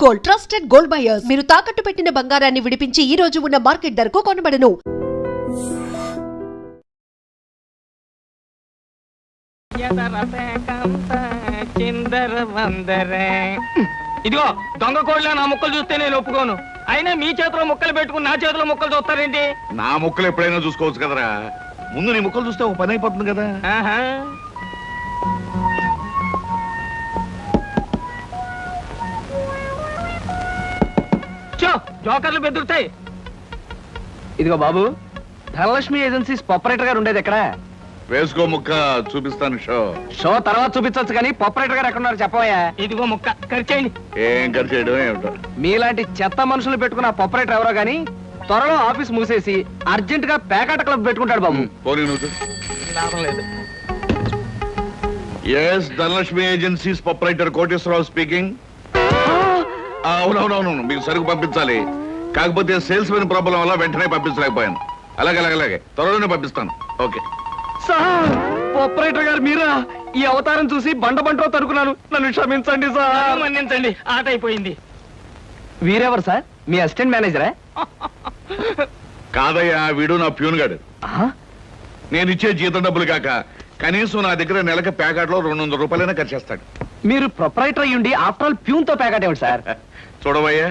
Gold, trusted gold buyers. మీరు తాకట్టు పెట్టిన బంగారాన్ని విడిపించి ఈ రోజు ఉన్న మార్కెట్ ధరకు కొనబడను. ఇదిగో దొంగ కోళ్ళ నా ముక్కలు చూస్తే నేను ఒప్పుకోను. అయినా మీ చేతిలో ముక్కలు పెట్టుకుని నా చేతిలో ముక్కలు చూస్తారేంటి? నా ముక్కలు ఎప్పుడైనా చూసుకోవచ్చు కదరా. ముందు నీ ముక్కలు చూస్తే ఒక పని అయిపోతుంది కదా. జోకర్లు బెదురుతాయి. ఇదిగో బాబు, ధనలక్ష్మి ఏజెన్సీస్ ప్రొపరేటర్ గారు ఉండేది ఎక్కడ? వేసుకో ముక్క చూపిస్తాను. షో తర్వాత చూపించవచ్చు కానీ ప్రొపరేటర్ గారు ఎక్కడ ఉన్నారు చెప్పవయ్యా. ఇదిగో ముక్క ఖర్చేయండి. ఏం ఖర్చు చేయడం ఏమిటో. మీలాంటి చెత్త మనుషులు పెట్టుకున్న ప్రొపరేటర్ ఎవరో గానీ త్వరలో ఆఫీస్ మూసేసి అర్జెంట్ గా పేకాట క్లబ్ పెట్టుకుంటాడు బాబు. పోనీ నువ్వు. లాభం లేదు. Yes, Dhanalakshmi agencies proprietor Koteswararao speaking. అవునవునవును, మీకు సరుకు పంపించాలి. కాకపోతే సేల్స్ మెన్ ప్రాబ్లం వల్ల వెంటనే పంపించలేకపోయాను. అలాగే త్వరలోనే పంపిస్తాను. ఓకే సార్, ప్రొపరేటర్ గారు మీరా? ఈ అవతారం చూసి బండలో తరుకున్నాను, నన్ను క్షమించండి సార్. మన్నించండి, ఆట అయిపోయింది. వీరెవరు సార్? మీ అసిస్టెంట్ మేనేజరా? కాదయ్యా, వీడు నా ప్యూన్ గాడు. నేను ఇచ్చే జీతం డబ్బులు కాక కనీసం నా దగ్గర నెలకి ప్యాకెట్లో 200 రూపాయలైనా ఖర్చు చేస్తాడు. మీరు ప్రొపరేటర్ అయ్యుండి ఆఫ్టర్ ఆల్ ప్యూన్ తో ప్యాకెట్ ఏమిటి సార్? చూడవయ్యా,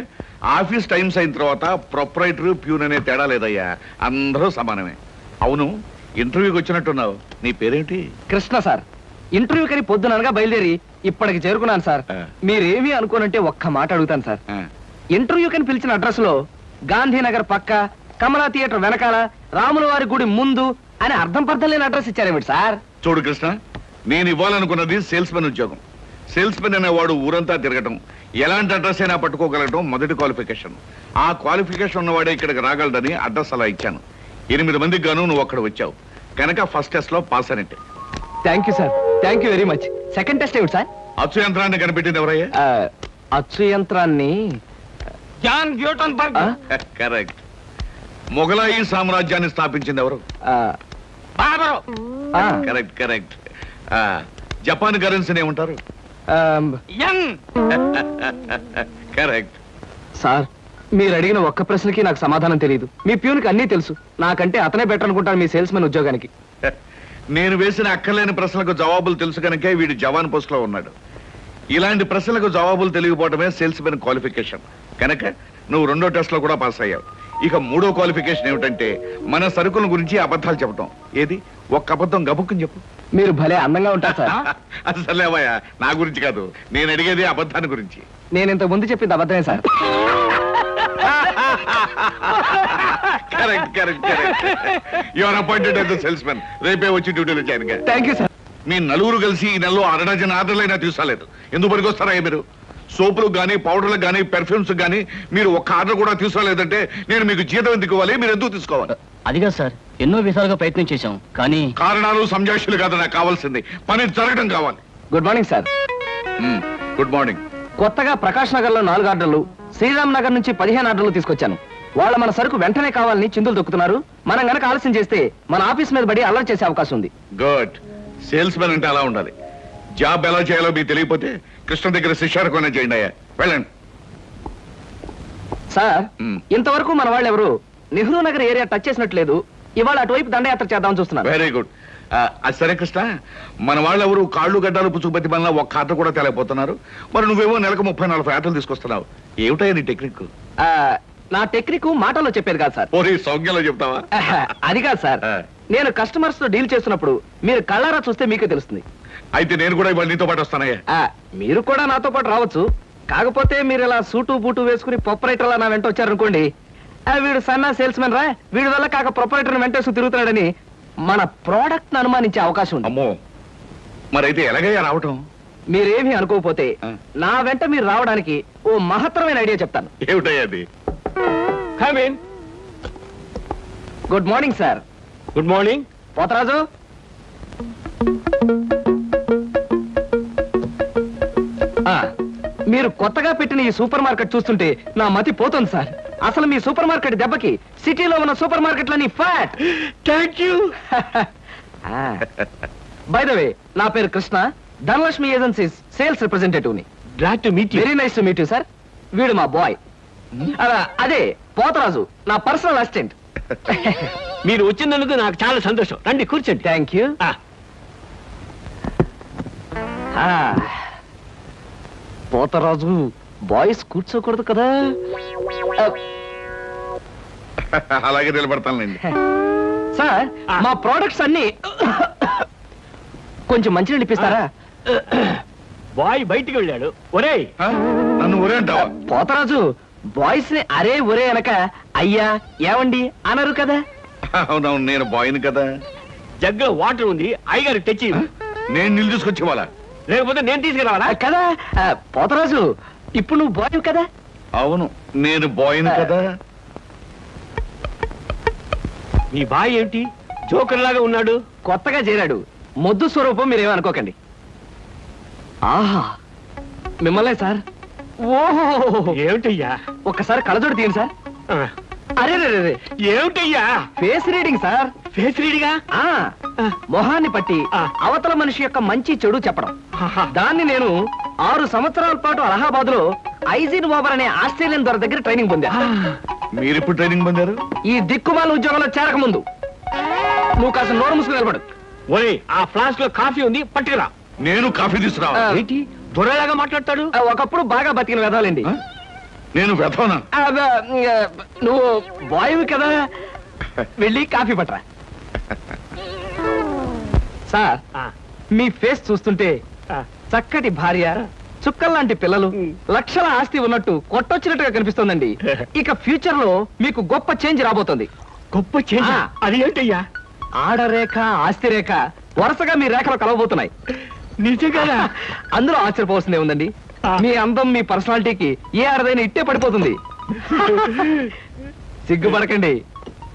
ఆఫీస్ టైమ్స్ అయిన తర్వాత ప్రొపరేటర్ ప్యూన్ అనే తేడా లేదయ్యా, అందరూ సమానమే. అవును, ఇంటర్వ్యూకి వచ్చినట్టున్నావు. నీ పేరేంటి? కృష్ణ సార్. ఇంటర్వ్యూ కని పొద్దుననగా బయలుదేరి ఇప్పటికి చేరుకున్నాను సార్. మీరేమీ అనుకోనంటే ఒక్క మాట అడుగుతాను సార్. ఇంటర్వ్యూ కని పిలిచిన అడ్రస్ లో గాంధీనగర్ పక్క, కమలా థియేటర్ వెనకాల, రాముల వారి గుడి ముందు అని అర్థం పర్థం లేని అడ్రస్ ఇచ్చారేమిటి సార్? చూడు కృష్ణ, నేను ఇవ్వాలనుకున్నది సేల్స్ మెన్ ఉద్యోగం. సేల్స్ మెన్ అనేవాడు ఊరంతా తిరగటం, ఎలాంటి అడ్రస్ అయినా పట్టుకోగలగటం మొదటి క్వాలిఫికేషన్. ఆ క్వాలిఫికేషన్ ఉన్నవాడే ఇక్కడికి రాగలడని అడ్రస్ అలా ఇచ్చాను. 8 మందికి గాను నువ్వు అక్కడ వచ్చావు కనుక ఫస్ట్ టెస్ట్ లో పాస్ అనేట్టే. Thank you sir, thank you very much. Second test ఏమిటి సార్? అచ్చు యంత్రాన్ని కనిపెట్టింది ఎవరయ్యా? అచ్చు యంత్రాన్ని జాన్ గ్యూటన్బర్గ్. కరెక్ట్. మొఘలాయి సామ్రాజ్యాన్ని స్థాపించింది ఎవరు? బాబరు. కరెక్ట్. జపాన్ కరెన్సీని ఏమంటారు? యం. కరెక్ట్. సార్, మీరు అడిగిన ఒక్క ప్రశ్నకి నాకు సమాధానం తెలియదు. మీ ప్యూన్కి అన్నీ తెలుసు. నాకంటే అతనే బెటర్ అనుకుంటాను మీ సేల్స్ మెన్ ఉద్యోగానికి. నేను వేసిన అక్కర్లేని ప్రశ్నలకు జవాబులు తెలుసు కనుకే వీడు జవాన్ పోస్ట్ లో ఉన్నాడు. ఇలాంటి ప్రశ్నలకు జవాబులు తెలియకపోవడమే సేల్స్ మెన్ క్వాలిఫికేషన్. కనుక నువ్వు 2వ టెస్ట్ లో కూడా పాస్ అయ్యావు. ఇక 3వ క్వాలిఫికేషన్ ఏమిటంటే మన సరుకుల గురించి అబద్ధాలు చెప్పడం. ఏది? ఒక్క అబద్ధం గబుక్కుని చెప్పు. మీరు భలే అందంగా ఉంటారు సార్. అసలేవయ్యా, నా గురించి కాదు, నేను అడిగేది అబద్ధాన్ని గురించి. నేను ఇంతకు ముందు చెప్పింది అబద్ధమే sir. Correct. Your appointed as the sales men. రేపే వచ్చి డ్యూటీలో జాయిన్ గా. Thank you sir. మీ నలుగురు కలిసి ఈ నెలలో 6 డజన్ ఆర్డర్లైనా తీసుకోలేదు. ఎందుకు పనికొస్తారా మీరు? సోపులకు గానీ, పౌడర్లకు గానీ, పెర్ఫ్యూమ్స్ గానీ మీరు ఒక్క ఆర్డర్ కూడా తీసుకోలేదంటే నేను మీకు జీతం ఎందుకు ఇవ్వాలి? మీరు ఎందుకు తీసుకోవాలి? అదిగా సార్, ఎన్నో విధాలుగా ప్రయత్నం చేశాం కానీ కారణాలు సంజాషులు కాదు నాకు కావాల్సింది, పని జరగడం కావాలి. Good morning sir. Good morning. కొత్తగా ప్రకాష్ నగర్ లో 4 ఆర్డర్లు, శ్రీరామ్ నగర్ నుంచి 15 ఆర్డర్లు తీసుకొచ్చాను. వాళ్ళు మన సరుకు వెంటనే కావాలని చిందులు దొక్కుతున్నారు. మనం గనక ఆలస్యం చేస్తే మన ఆఫీస్ మీద పడి అల్లరి చేసే అవకాశం ఉంది. గుడ్. సేల్స్ మెన్ అంటే అలా ఉండాలి. జాబ్ ఎలా చేయాలో మీకు తెలియకపోతే కృష్ణ దగ్గర శిష్యారకమైనా చేయండి అయ్యా. వెళ్ళండి సార్. ఇంతవరకు మన వాళ్ళు ఎవరు నెహ్రూ నగర్ ఏరియా టచ్ చేసినట్లేదు. ఇవాళ అటువైపు దండయాత్ర చేద్దామని చూస్తున్నారు. Very good. అది సరే కృష్ణ, మన వాళ్ళు ఎవరు కాళ్ళు గడ్డాలు పుచ్చుకుపతి వల్ల ఒక్క ఆర్డర్ కూడా తేలేకపోతున్నారు. మరి నువ్వేమో నెలకు 30-40 ఆర్డర్లు తీసుకొస్తున్నావు. ఏమిటయ్యా నీ టెక్నిక్? నా టెక్నిక్ మాటల్లో చెప్పేది కాదు సార్. పోనీ సౌజ్ఞలో చెప్తావా? అది కాదు సార్. నేను కస్టమర్స్ తో డీల్ చేస్తున్నప్పుడు మీరు కళ్ళారా చూస్తే మీకే తెలుస్తుంది. అయితే నేను కూడా ఇవాళ నీతో పాటు వస్తానయ్యా. మీరు కూడా నాతో పాటు రావచ్చు. కాకపోతే మీరు ఇలా సూటు బూటు వేసుకుని ప్రొపరేటర్ నా వెంట వచ్చారనుకోండి, వీడు సన్నా సేల్స్ మెన్ రా, వీడి వల్ల కాక ప్రొపరేటర్ వెంటేసు తిరుగుతున్నాడని మన ప్రోడక్ట్ ను అనుమానించే అవకాశం ఉంది. అమ్మో, మరైతే ఎలాగయ్యా రావటం? మీరేమీ అనుకోకపోతే నా వెంట మీరు రావడానికి ఓ మహత్తరమైన ఐడియా చెప్తాను. ఏమిటయ్యా అది? Good morning sir. Good morning. Potharaju, మీరు కొత్తగా పెట్టిన ఈ సూపర్ మార్కెట్ చూస్తుంటే నా మతి పోతుంది సార్. అసలు మీ సూపర్ మార్కెట్ దెబ్బకి సిటీలో ఉన్న సూపర్ మార్కెట్లన్నీ flat. Thank you. By the way, నా పేరు Krishna, Dhanalakshmi agencies sales representative ని. Glad to meet you. Very nice to meet you sir. వీడు మా బాయ్. అదే పోతరాజు, నా పర్సనల్ అసిస్టెంట్. మీరు వచ్చినందుకు నాకు చాలా సంతోషం. రండి కూర్చోండి. Thank you. పోతరాజు, బాయ్స్ కూర్చోకూడదు కదా. అలాగే నిలబడతానులేండి. సార్, మా ప్రోడక్ట్స్ అన్ని కొంచెం మంచినీళ్ళు ఇప్పిస్తారా? బాయ్ బయటికి వెళ్ళాడు. ఒరేయ్, నన్ను ఊరే అంటావా? పోతరాజు, బాయ్స్ ని అరే ఒరే అనక అయ్యా ఏమండి అనరు కదా. అవునవును, నేను బాయ్ని కదా. జగ్గులో వాటర్ ఉంది, అయ్యగారికి తెచ్చి. నేను నీళ్ళు తీసుకొచ్చి వాళ్ళ, లేకపోతే నేను తీసుకురావాలా? కదా పోతరాజు, ఇప్పుడు నువ్వు బాయ్ కదా. అవును, నేను బాయ్ని కదా. మీ బాయ్ ఏంటి జోకర్ లాగా ఉన్నాడు? కొత్తగా చేరాడు, మొద్దు స్వరూపం, మీరేమనుకోకండి. ఆహా, మిమ్మల్నే సార్. ఓహో, ఏమిటయ్యా? ఒక్కసారి కళ్ళజోడు తీయండి సార్. ఆ, అరే ఏమిటయ్యా? Face reading sir. ఫేస్ రీడిగా? ఆ మొహాన్ని పట్టి ఆ. అవతల మనిషి యొక్క మంచి చెడు చెప్పడం. దాన్ని నేను 6 సంవత్సరాల పాటు అలహాబాద్ లో ఐజిన్ ఓవర్ అనే ఆస్ట్రేలియన్ దొర దగ్గర ట్రైనింగ్ పొందా. మీరు ఇప్పుడు ట్రైనింగ్ పొందారు? ఈ దిక్కుమాల ఉద్యోగంలో చేరక ముందు. నువ్వు కాస్త నోరు మూసుకుని నిలబడు. ఒరేయ్, ఆ ఫ్లాస్క్ లో కాఫీ ఉంది, పట్టుకురా. నేను కాఫీ తీసుకురా. ఏంటి దొరలాగా మాట్లాడతాడు? ఒకప్పుడు బాగా బతికిన వెదవాలండి. నేను వెధవనా? నువ్వు బాయ్ కదా, వెళ్ళి కాఫీ పట్టరా. సార్, ఆ, మీ ఫేస్ చూస్తుంటే ఆ. చక్కటి భార్య, చుక్కల్లాంటి పిల్లలు, లక్షల ఆస్తి ఉన్నట్టు కొట్టొచ్చినట్టుగా కనిపిస్తోందండి. ఇక ఫ్యూచర్ లో మీకు గొప్ప చేంజ్ రాబోతుంది. గొప్ప చేంజ్. ఆ. అది ఏంటయ్యా? ఆడరేఖ, ఆస్తి రేఖ వరుసగా మీ రేఖలో కలవబోతున్నాయి. నిజంగా? అందులో ఆశ్చర్యపోవాల్సిందే ఉందండి. ఆ. మీ అందం, మీ పర్సనాలిటీకి ఏ ఆడదైనా ఇట్టే పడిపోతుంది. సిగ్గుపడకండి.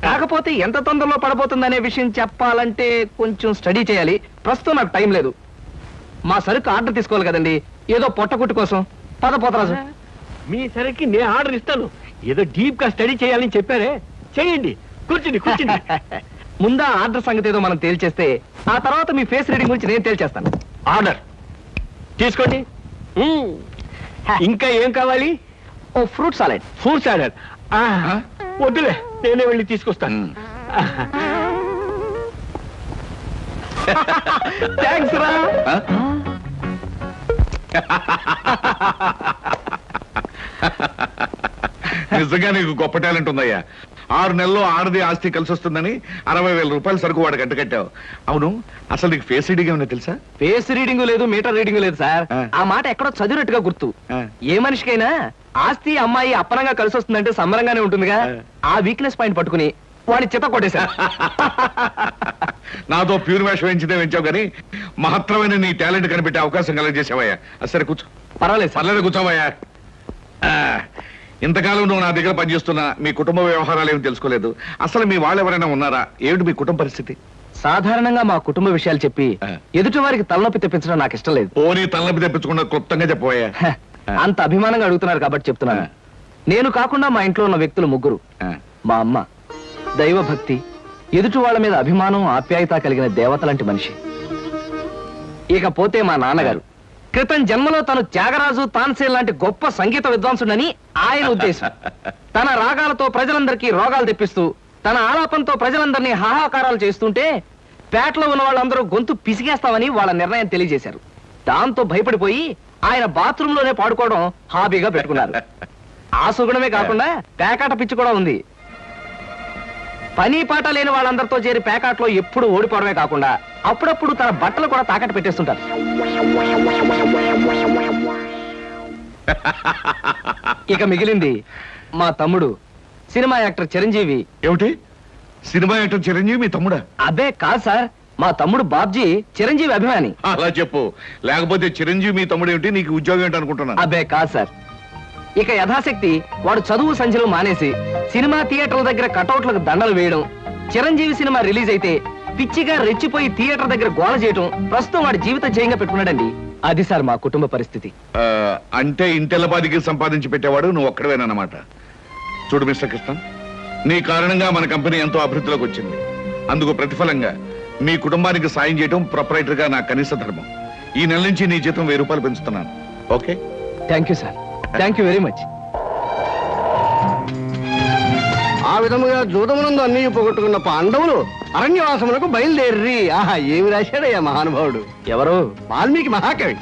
కాకపోతే ఎంత తొందరలో పడబోతుందనే విషయం చెప్పాలంటే కొంచెం స్టడీ చేయాలి. ప్రస్తుతం నాకు టైం లేదు. మా సరుకు ఆర్డర్ తీసుకోవాలి కదండి, ఏదో పొట్టకుట్టు కోసం. పద పోతరాజు. మీ సరికి నేను ఆర్డర్ ఇస్తాను. ఏదో డీప్ గా స్టడీ చేయాలని చెప్పారే, చేయండి. కూర్చుని కూర్చుని. ముందా ఆర్డర్ సంగతి ఏదో మనం తేల్చేస్తే ఆ తర్వాత మీ ఫేస్ రీడింగ్ గురించి నేను తేల్చేస్తాను. ఆర్డర్ తీసుకోండి. ఇంకా ఏం కావాలి? ఓ ఫ్రూట్ సాలెడ్. Fruits order. వద్దులే, నేనే వెళ్ళి తీసుకొస్తాను. థ్యాంక్స్ రా. నిజంగా నీకు గొప్ప టాలెంట్ ఉందయ్యా. 6 నెలల్లో ఆడది ఆస్తి కలిసి వస్తుందని 60,000 రూపాయల సరుకు వాడు కట్టావు. అవును, అసలు నీకు ఫేస్ రీడింగ్ ఏమన్నా తెలుసా? ఫేస్ రీడింగ్ లేదు, మీటర్ రీడింగ్ లేదు సార్. ఆ మాట ఎక్కడో చదివినట్టుగా గుర్తు. ఏ మనిషికైనా ఆస్తి అమ్మాయి అప్పనంగా కలిసి వస్తుందంటే సంబరంగానే ఉంటుందిగా. ఆ వీక్నెస్ పాయింట్ పట్టుకుని వాడి చిత్త కొట్టేశా. నాతో ప్యూర్ వేషం వేయించితే వేయించావు కానీ మహత్తరమైన నీ టాలెంట్ కనిపెట్టే అవకాశం కలగజేసావయ్యా. సరే కూర్చో. పర్వాలేదు సార్. పర్లేదు, కూర్చోవయ్యా. ఇంతకాలం నువ్వు నా దగ్గర పనిచేస్తున్నా మీ కుటుంబ వ్యవహారాలు ఏమి తెలుసుకోలేదు. అసలు మీ వాళ్ళు ఎవరైనా ఉన్నారా? ఏమిటి మీ కుటుంబ పరిస్థితి? సాధారణంగా మా కుటుంబ విషయాలు చెప్పి ఎదుటి వారికి తలనొప్పి తెప్పించడం నాకు ఇష్టం లేదు. పోనీ తలనొప్పి తెప్పించకుండా క్లుప్తంగా చెప్పబోయా. అంత అభిమానంగా అడుగుతున్నారు కాబట్టి చెప్తున్నాను. నేను కాకుండా మా ఇంట్లో ఉన్న వ్యక్తులు 3. మా అమ్మ దైవభక్తి, ఎదుటి వాళ్ళ మీద అభిమానం, ఆప్యాయత కలిగిన దేవత లాంటి మనిషి. ఇకపోతే మా నాన్నగారు క్రితం జన్మలో తను త్యాగరాజు, తాన్సేన్ లాంటి గొప్ప సంగీత విద్వాంసుడని ఆయన ఉద్దేశం. తన రాగాలతో ప్రజలందరికీ రోగాలు తెప్పిస్తూ, తన ఆలాపంతో ప్రజలందరినీ హాహాకారాలు చేస్తుంటే పేటలో ఉన్న వాళ్ళందరూ గొంతు పిసిగేస్తామని వాళ్ళ నిర్ణయం తెలియజేశారు. దాంతో భయపడిపోయి ఆయన బాత్రూమ్ లోనే పాడుకోవడం హాబీగా పెట్టుకున్నారు. ఆ సుగుణమే కాకుండా పేకాట పిచ్చి కూడా ఉంది. పని పాట లేని వాళ్ళందరితో చేరి పేకాట్లో ఎప్పుడు ఓడిపోవడమే కాకుండా అప్పుడప్పుడు తన బట్టలు కూడా తాకట్టు పెట్టేస్తుంటారు. ఇక మిగిలింది మా తమ్ముడు సినిమా యాక్టర్ చిరంజీవి. ఏమిటి, సినిమా యాక్టర్ చిరంజీవి మీ తమ్ముడా? అబ్బే కాదు సార్, మా తమ్ముడు బాబ్జీ చిరంజీవి అభిమాని. అలా చెప్పు, లేకపోతే చిరంజీవి మీ తమ్ముడు ఏమిటి, నీకు ఉద్యోగం ఏంటి అనుకుంటున్నాను. అబ్బే కాదు సార్. ఇక యథాశక్తి వాడు చదువు సంధ్యలు మానేసి సినిమా థియేటర్ల దగ్గర కటౌట్లకు దండలు వేయడం, చిరంజీవి సినిమా రిలీజ్ అయితే పిచ్చిగా రెచ్చిపోయి థియేటర్ దగ్గర గోల చేయడం ప్రస్తుతం వాడి జీవిత జయంగా పెట్టుకున్నాడండి. అది సార్ మా కుటుంబ పరిస్థితి. అంటే ఇంటెల్లపాదికి సంపాదించి పెట్టేవాడు నువ్వు ఒక్కడవేనన్నమాట. చూడు మిస్టర్ కృష్ణ, నీ కారణంగా మన కంపెనీ ఎంతో అభివృద్ధిలోకి వచ్చింది. అందుకు ప్రతిఫలంగా మీ కుటుంబానికి సాయం చేయడం ప్రొపరైటర్ గా నా కనీస ధర్మం. ఈ నెల నుంచి నీ జీతం 1000 రూపాయలు పెంచుతున్నాను. Okay? Thank you sir, thank you very much. ఆ విధముగా జూదమునందు అన్ని పోగొట్టుకున్న పాండవులు అరణ్యవాసములకు బయలుదేరి. ఆహా, ఏమి రాశాడయ్యా మహానుభావుడు. ఎవరు? వాల్మీకి మహాకవి.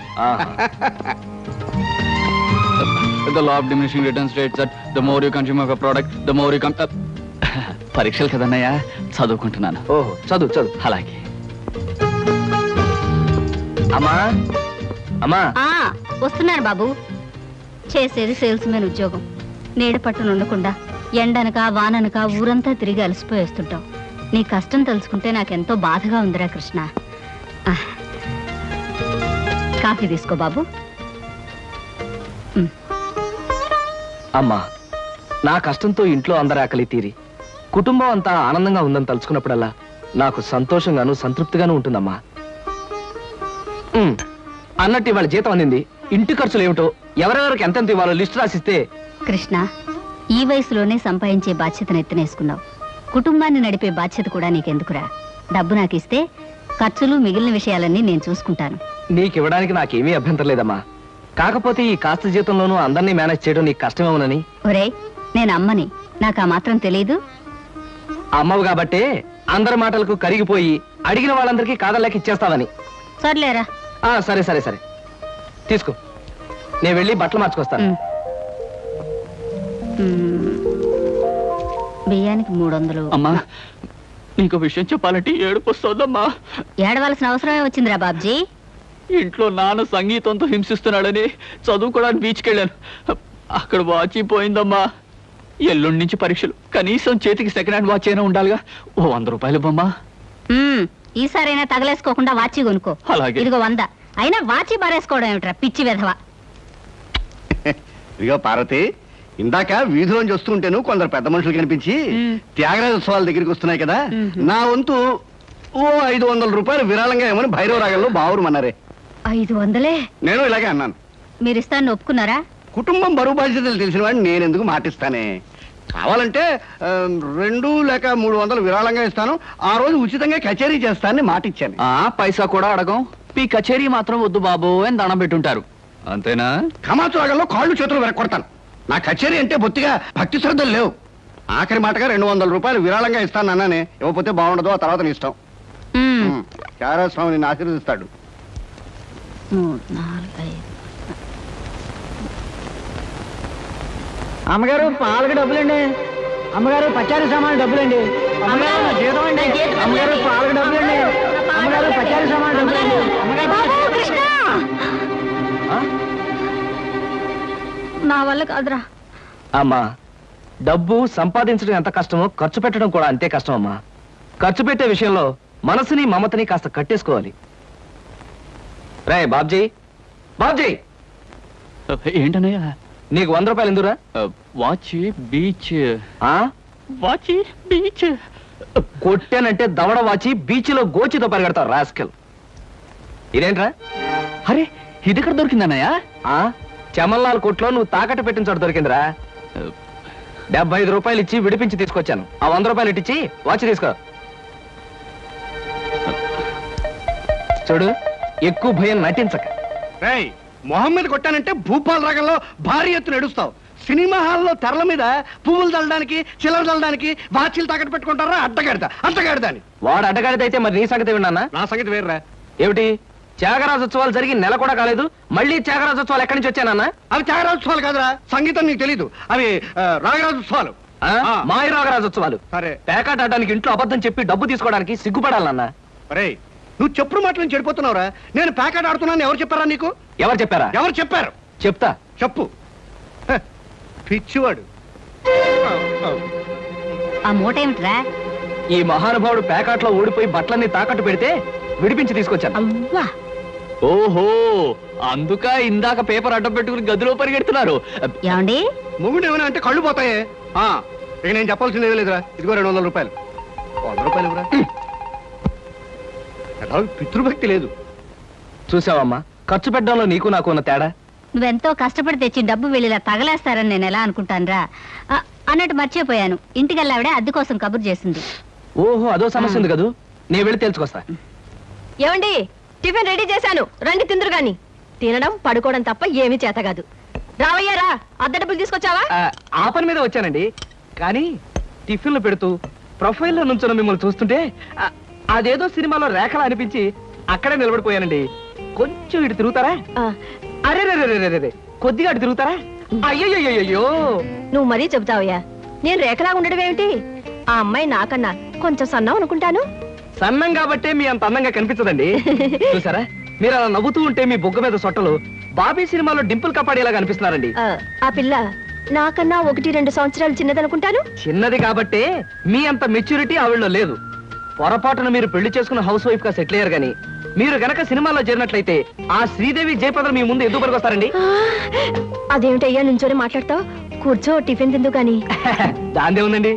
The law of diminishing returns states that the more you consume of a product, the more you పరీక్షలు కదన్నయ్యా, చదువుకుంటున్నాను. ఓహో, చదువు చదువు. అలాగే. అమ్మా అమ్మా, వస్తున్నాను బాబు. చేసేది సేల్స్ మెన్ ఉద్యోగం. నీడ పట్టున ఉండకుండా ఎండనక వాననక ఊరంతా తిరిగి అలసిపోయేస్తుంటావు. నీ కష్టం తలుచుకుంటే నాకెంతో బాధగా ఉందిరా కృష్ణ. కాఫీ తీసుకో బాబు. అమ్మా, నా కష్టంతో ఇంట్లో అందరి ఆకలి తీరి కుటుంబం అంతా ఆనందంగా ఉందని తలుచుకున్నప్పుడల్లా నాకు సంతోషంగాను సంతృప్తిగాను ఉంటుందమ్మా. అన్నట్టు ఇవాళ జీతం అందింది. ఇంటి ఖర్చులు ఏమిటో, ఎవరెవరికి ఎంతెంత ఇవ్వాలో లిస్టు రాసిస్తే. కృష్ణ, ఈ వయసులోనే సంపాదించే బాధ్యతను ఎత్తనేసుకున్నావు. కుటుంబాన్ని నడిపే బాధ్యత కూడా నీకెందుకురా? డబ్బు నాకు ఇస్తే ఖర్చులు మిగిలిన విషయాలన్నీ నేను చూసుకుంటాను. నీకివ్వడానికి నాకేమీ అభ్యంతరం లేదమ్మా. కాకపోతే ఈ కాస్త జీతంలోనూ అందరినీ మేనేజ్ చేయడం నీకు కష్టమేమోనని. ఒరేయ్, నేను అమ్మని, నాకు ఆ మాత్రం తెలీదు. అమ్మవు కాబట్టే అందరి మాటలకు కరిగిపోయి అడిగిన వాళ్ళందరికీ కాదలేక ఇచ్చేస్తావని. సర్లేరా. సరే సరే సరే, తీసుకో. నేను వెళ్ళి బట్టలు మార్చుకొస్తాను. బియ్యానికి 300. అమ్మా, నీకు విషయం చెప్పాలంటే ఏడుపు వస్తుందమ్మా. ఏడవలసిన అవసరమే వచ్చిందిరా బాబ్జీ. ఇంట్లో నాన్న సంగీతంతో హింసిస్తున్నాడని చదువుకోవడానికి బీచ్కి వెళ్ళాను. అక్కడ వాచ్ పోయిందమ్మా. ఎల్లుండి నుంచి పరీక్షలు. కనీసం చేతికి సెకండ్ హ్యాండ్ వాచ్ అయినా ఉండాలిగా. ఓ 100 రూపాయలు బొమ్మా. ఈసారైనా తగలేసుకోకుండా వాచి కొనుక్కో. అలాగే. ఇదిగో 100. అయినా వాచి బారేసుకోవడం ఏమిట్రా పిచ్చి వెధవ. ఇదిగో పార్వతి, ఇందాక వీధిలోంచి వస్తుంటేను కొందరు పెద్ద మనుషులు కనిపించి త్యాగరాజోత్సవాల దగ్గరికి వస్తున్నాయి కదా, నా వంతు ఓ 500 రూపాయలు విరాళంగా ఏమని భైరవ రాగంలో బావురమన్నారే. 500? నేను ఇలాగే అన్నాను. మీరిస్తాను ఒప్పుకున్నారా? కుటుంబం బరువు బాధ్యతలు తెలిసిన వాడిని నేను ఎందుకు మాటిస్తానే. కావాలంటే 2 లేక 300 విరాళంగా ఇస్తాను. ఆ రోజు ఉచితంగా కచేరీ చేస్తానని మాటిచ్చాను. పైసా కూడా అడగం. మీ కచేరీ మాత్రం వద్దు బాబు అని దండం పెట్టుంటారు. అంతేనా? కమాచు రాగంలో కాళ్ళు చేతులు వెరక్కొడతాను. నా కచేరీ అంటే బొత్తిగా భక్తి శ్రద్ధలు లేవు. ఆఖరి మాటగా 200 రూపాయలు విరాళంగా ఇస్తాను అన్నానే. ఇవ్వకపోతే బాగుండదు, ఆ తర్వాత నీ ఇష్టం. చారాస్వామి నిన్ను ఆశీర్వదిస్తాడు. 3, 4, 5. అమ్మగారు పాలకు డబ్బులండి. అమ్మగారు పచారీ సామాన్ డబ్బులండి. అమ్మగారు నా జీతం అండి. అమ్మగారు పాలకు డబ్బులండి. అమ్మగారు పచారీ సామాన్ డబ్బులండి. నా వల్ల కాదురా. అమ్మా, డబ్బు సంపాదించడం ఎంత కష్టమో ఖర్చు పెట్టడం కూడా అంతే కష్టం అమ్మా. ఖర్చు పెట్టే విషయంలో మనసుని మమతని కాస్త కట్టేసుకోవాలి. రే బాబ్జీ, బాబ్జీ, ఏంటన్నయ్యా? నీకు 100 రూపాయలు ఎందురా? Watch beach. వాచి బీచ్ కొట్టానంటే దవడ వాచి బీచ్లో గోచితో పరిగెడతావు రాస్కెల్. ఇదేంట్రా? అరే, ఇది ఎక్కడ దొరికిందన్నయ్యా? చమల్లాల్ కొట్లో నువ్వు తాకట్టు పెట్టిన చోట దొరికిందిరా. 75 రూపాయలు ఇచ్చి విడిపించి తీసుకొచ్చాను. ఆ 100 రూపాయలు ఇట్టించి వాచ్ తీసుకో. చూడు, ఎక్కువ భయం నటించక. రేయ్, మొహం మీద కొట్టానంటే భూపాల్ రాగంలో భారీ ఎత్తున ఎడుస్తావు. సినిమా హాల్లో తెరల మీద పువ్వులు చల్లడానికి, చిల్లర చల్లడానికి వాచీలు తాకట్టు పెట్టుకుంటారా? అడ్డగాడిదా అని. వాడు అడ్డగాడిదైతే మరి నీ సంగతి విన్నానా? నా సంగతి వేర్రా. ఏమిటి, త్యాగరాజోత్సవాలు జరిగి నెల కూడా కాలేదు, మళ్ళీ త్యాగరాజోత్సవాలు ఎక్కడి నుంచి వచ్చానన్నా? అవి త్యాగరాజోత్సవాలు కాదురా, సంగీతం నీకు తెలీదు. అవి రాగరాజోత్సవాలు. మాయ రాగరాజోత్సవాలు. సరే, పేకాట ఆడడానికి ఇంట్లో అబద్ధం చెప్పి డబ్బు తీసుకోవడానికి సిగ్గుపడాలన్నా? రేయ్, నువ్వు చెప్పుడు మాటలను చెడిపోతున్నావురా. నేను ప్యాకెట్ ఆడుతున్నాను ఎవరు చెప్పారా నీకు? ఎవరు చెప్పారా? ఎవరు చెప్పారు? చెప్తా, చెప్పు. పిచ్చివాడు. ఆ మూట ఏమిట్రా? ఈ మహానుభావుడు ప్యాకాట్లో ఓడిపోయి బట్టలన్నీ తాకట్టు పెడితే విడిపించి తీసుకొచ్చాను. అవ్వా, ఓహో, అందుక ఇందాక పేపర్ అడ్డం పెట్టుకుని గదిలో పరిగెడుతున్నారు. ఏమండి? మొగుడు ఏమైనా అంటే కళ్ళు పోతాయే. ఇక నేను చెప్పాల్సింది ఏమీ లేదురా. ఇదిగో 200 రూపాయలు. 100 రూపాయలు ఇవ్వరా. పితృభక్తి లేదు. చూసావమ్మా, ఖర్చు పెట్టడంలో నీకు నాకు ఉన్న తేడా. నువ్వెంతో కష్టపడి తెచ్చి డబ్బు వెళ్ళిలా తగలేస్తారని నేను ఎలా అనుకుంటానురా. అన్నట్టు మర్చిపోయాను, ఇంటికెళ్ళావిడే అద్దె కోసం కబురు చేసింది. ఓహో, అదో సమస్య ఉంది కదూ. నేను వెళ్ళి తెలుసుకొస్తా. ఏమండి, టిఫిన్ రెడీ చేశాను, రండి తిందురు గాని. తినడం పడుకోవడం తప్ప ఏమీ చేత కాదు. రావయ్యారా, అద్దె డబ్బులు తీసుకొచ్చావా? ఆ పని మీద వచ్చానండి. కానీ టిఫిన్లు పెడుతూ ప్రొఫైల్లో నుంచున్న మిమ్మల్ని చూస్తుంటే అదేదో సినిమాలో రేఖలా అనిపించి అక్కడే నిలబడిపోయానండి. కొంచెం ఇటు తిరుగుతారా? అరే రే కొద్దిగా అటు తిరుగుతారా? అయ్యయ్యో, నువ్వు మరీ చెబుతావయ్యా. నేను రేఖలా ఉండడం ఏమిటి? ఆ అమ్మాయి నాకన్నా కొంచెం సన్నం అనుకుంటాను. సన్నం కాబట్టే మీ అంత అందంగా కనిపించదండి. చూసారా, మీరు అలా నవ్వుతూ ఉంటే మీ బొగ్గ మీద సొట్టలు బాబీ సినిమాలో డింపుల్ కపాడేలా కనిపిస్తున్నారండి. ఆ పిల్ల నాకన్నా 1-2 సంవత్సరాలు చిన్నదనుకుంటాను. చిన్నది కాబట్టే మీ అంత మెచ్యూరిటీ ఆవిడలో లేదు. పొరపాటున మీరు పెళ్లి చేసుకున్న హౌస్ వైఫ్ గా సెటిల్ అయ్యారు గానీ మీరు గనక సినిమాలో చేరినట్లయితే ఆ శ్రీదేవి జయపదలు మీ ముందు ఎందుకు పనికొస్తారండి? అదేమిటయ్యా నుంచోనే మాట్లాడతావు? కూర్చో, టిఫిన్ తిందు గాని. దాందే ఉందండి.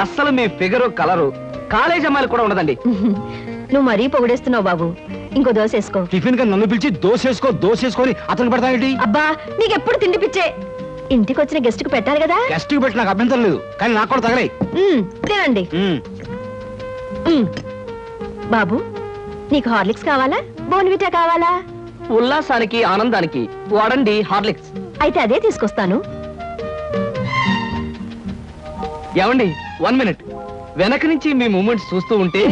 అస్సలు మీ ఫిగరు కలరు కాలేజ్ అమ్మాయిలు కూడా ఉండదండి. నువ్వు మరీ పొగిడేస్తున్నావు బాబు. ఇంకో దోశ వేసుకో. టిఫిన్ గా నన్ను పిలిచి దోసేసుకొని అతను పెడతానండి. అబ్బా, నీకెప్పుడు తిండి పిచ్చే. ఇంటికి వచ్చిన గెస్ట్ కు పెట్టాలి కదా. గెస్ట్ కి పెట్టి నాకు అభ్యంతరం లేదు, కానీ నాకు కూడా తగలే. తినండి. బాబు, నీకు హార్లిక్స్ కావాలా, బోన్విటా కావాలా? ఉల్లాసానికి ఆనందానికి వాడండి హార్లిక్స్. అయితే అదే తీసుకొస్తాను. ఏమండి, 1 మినిట్. వెనక నుంచి మీ మూమెంట్స్ చూస్తూ ఉంటే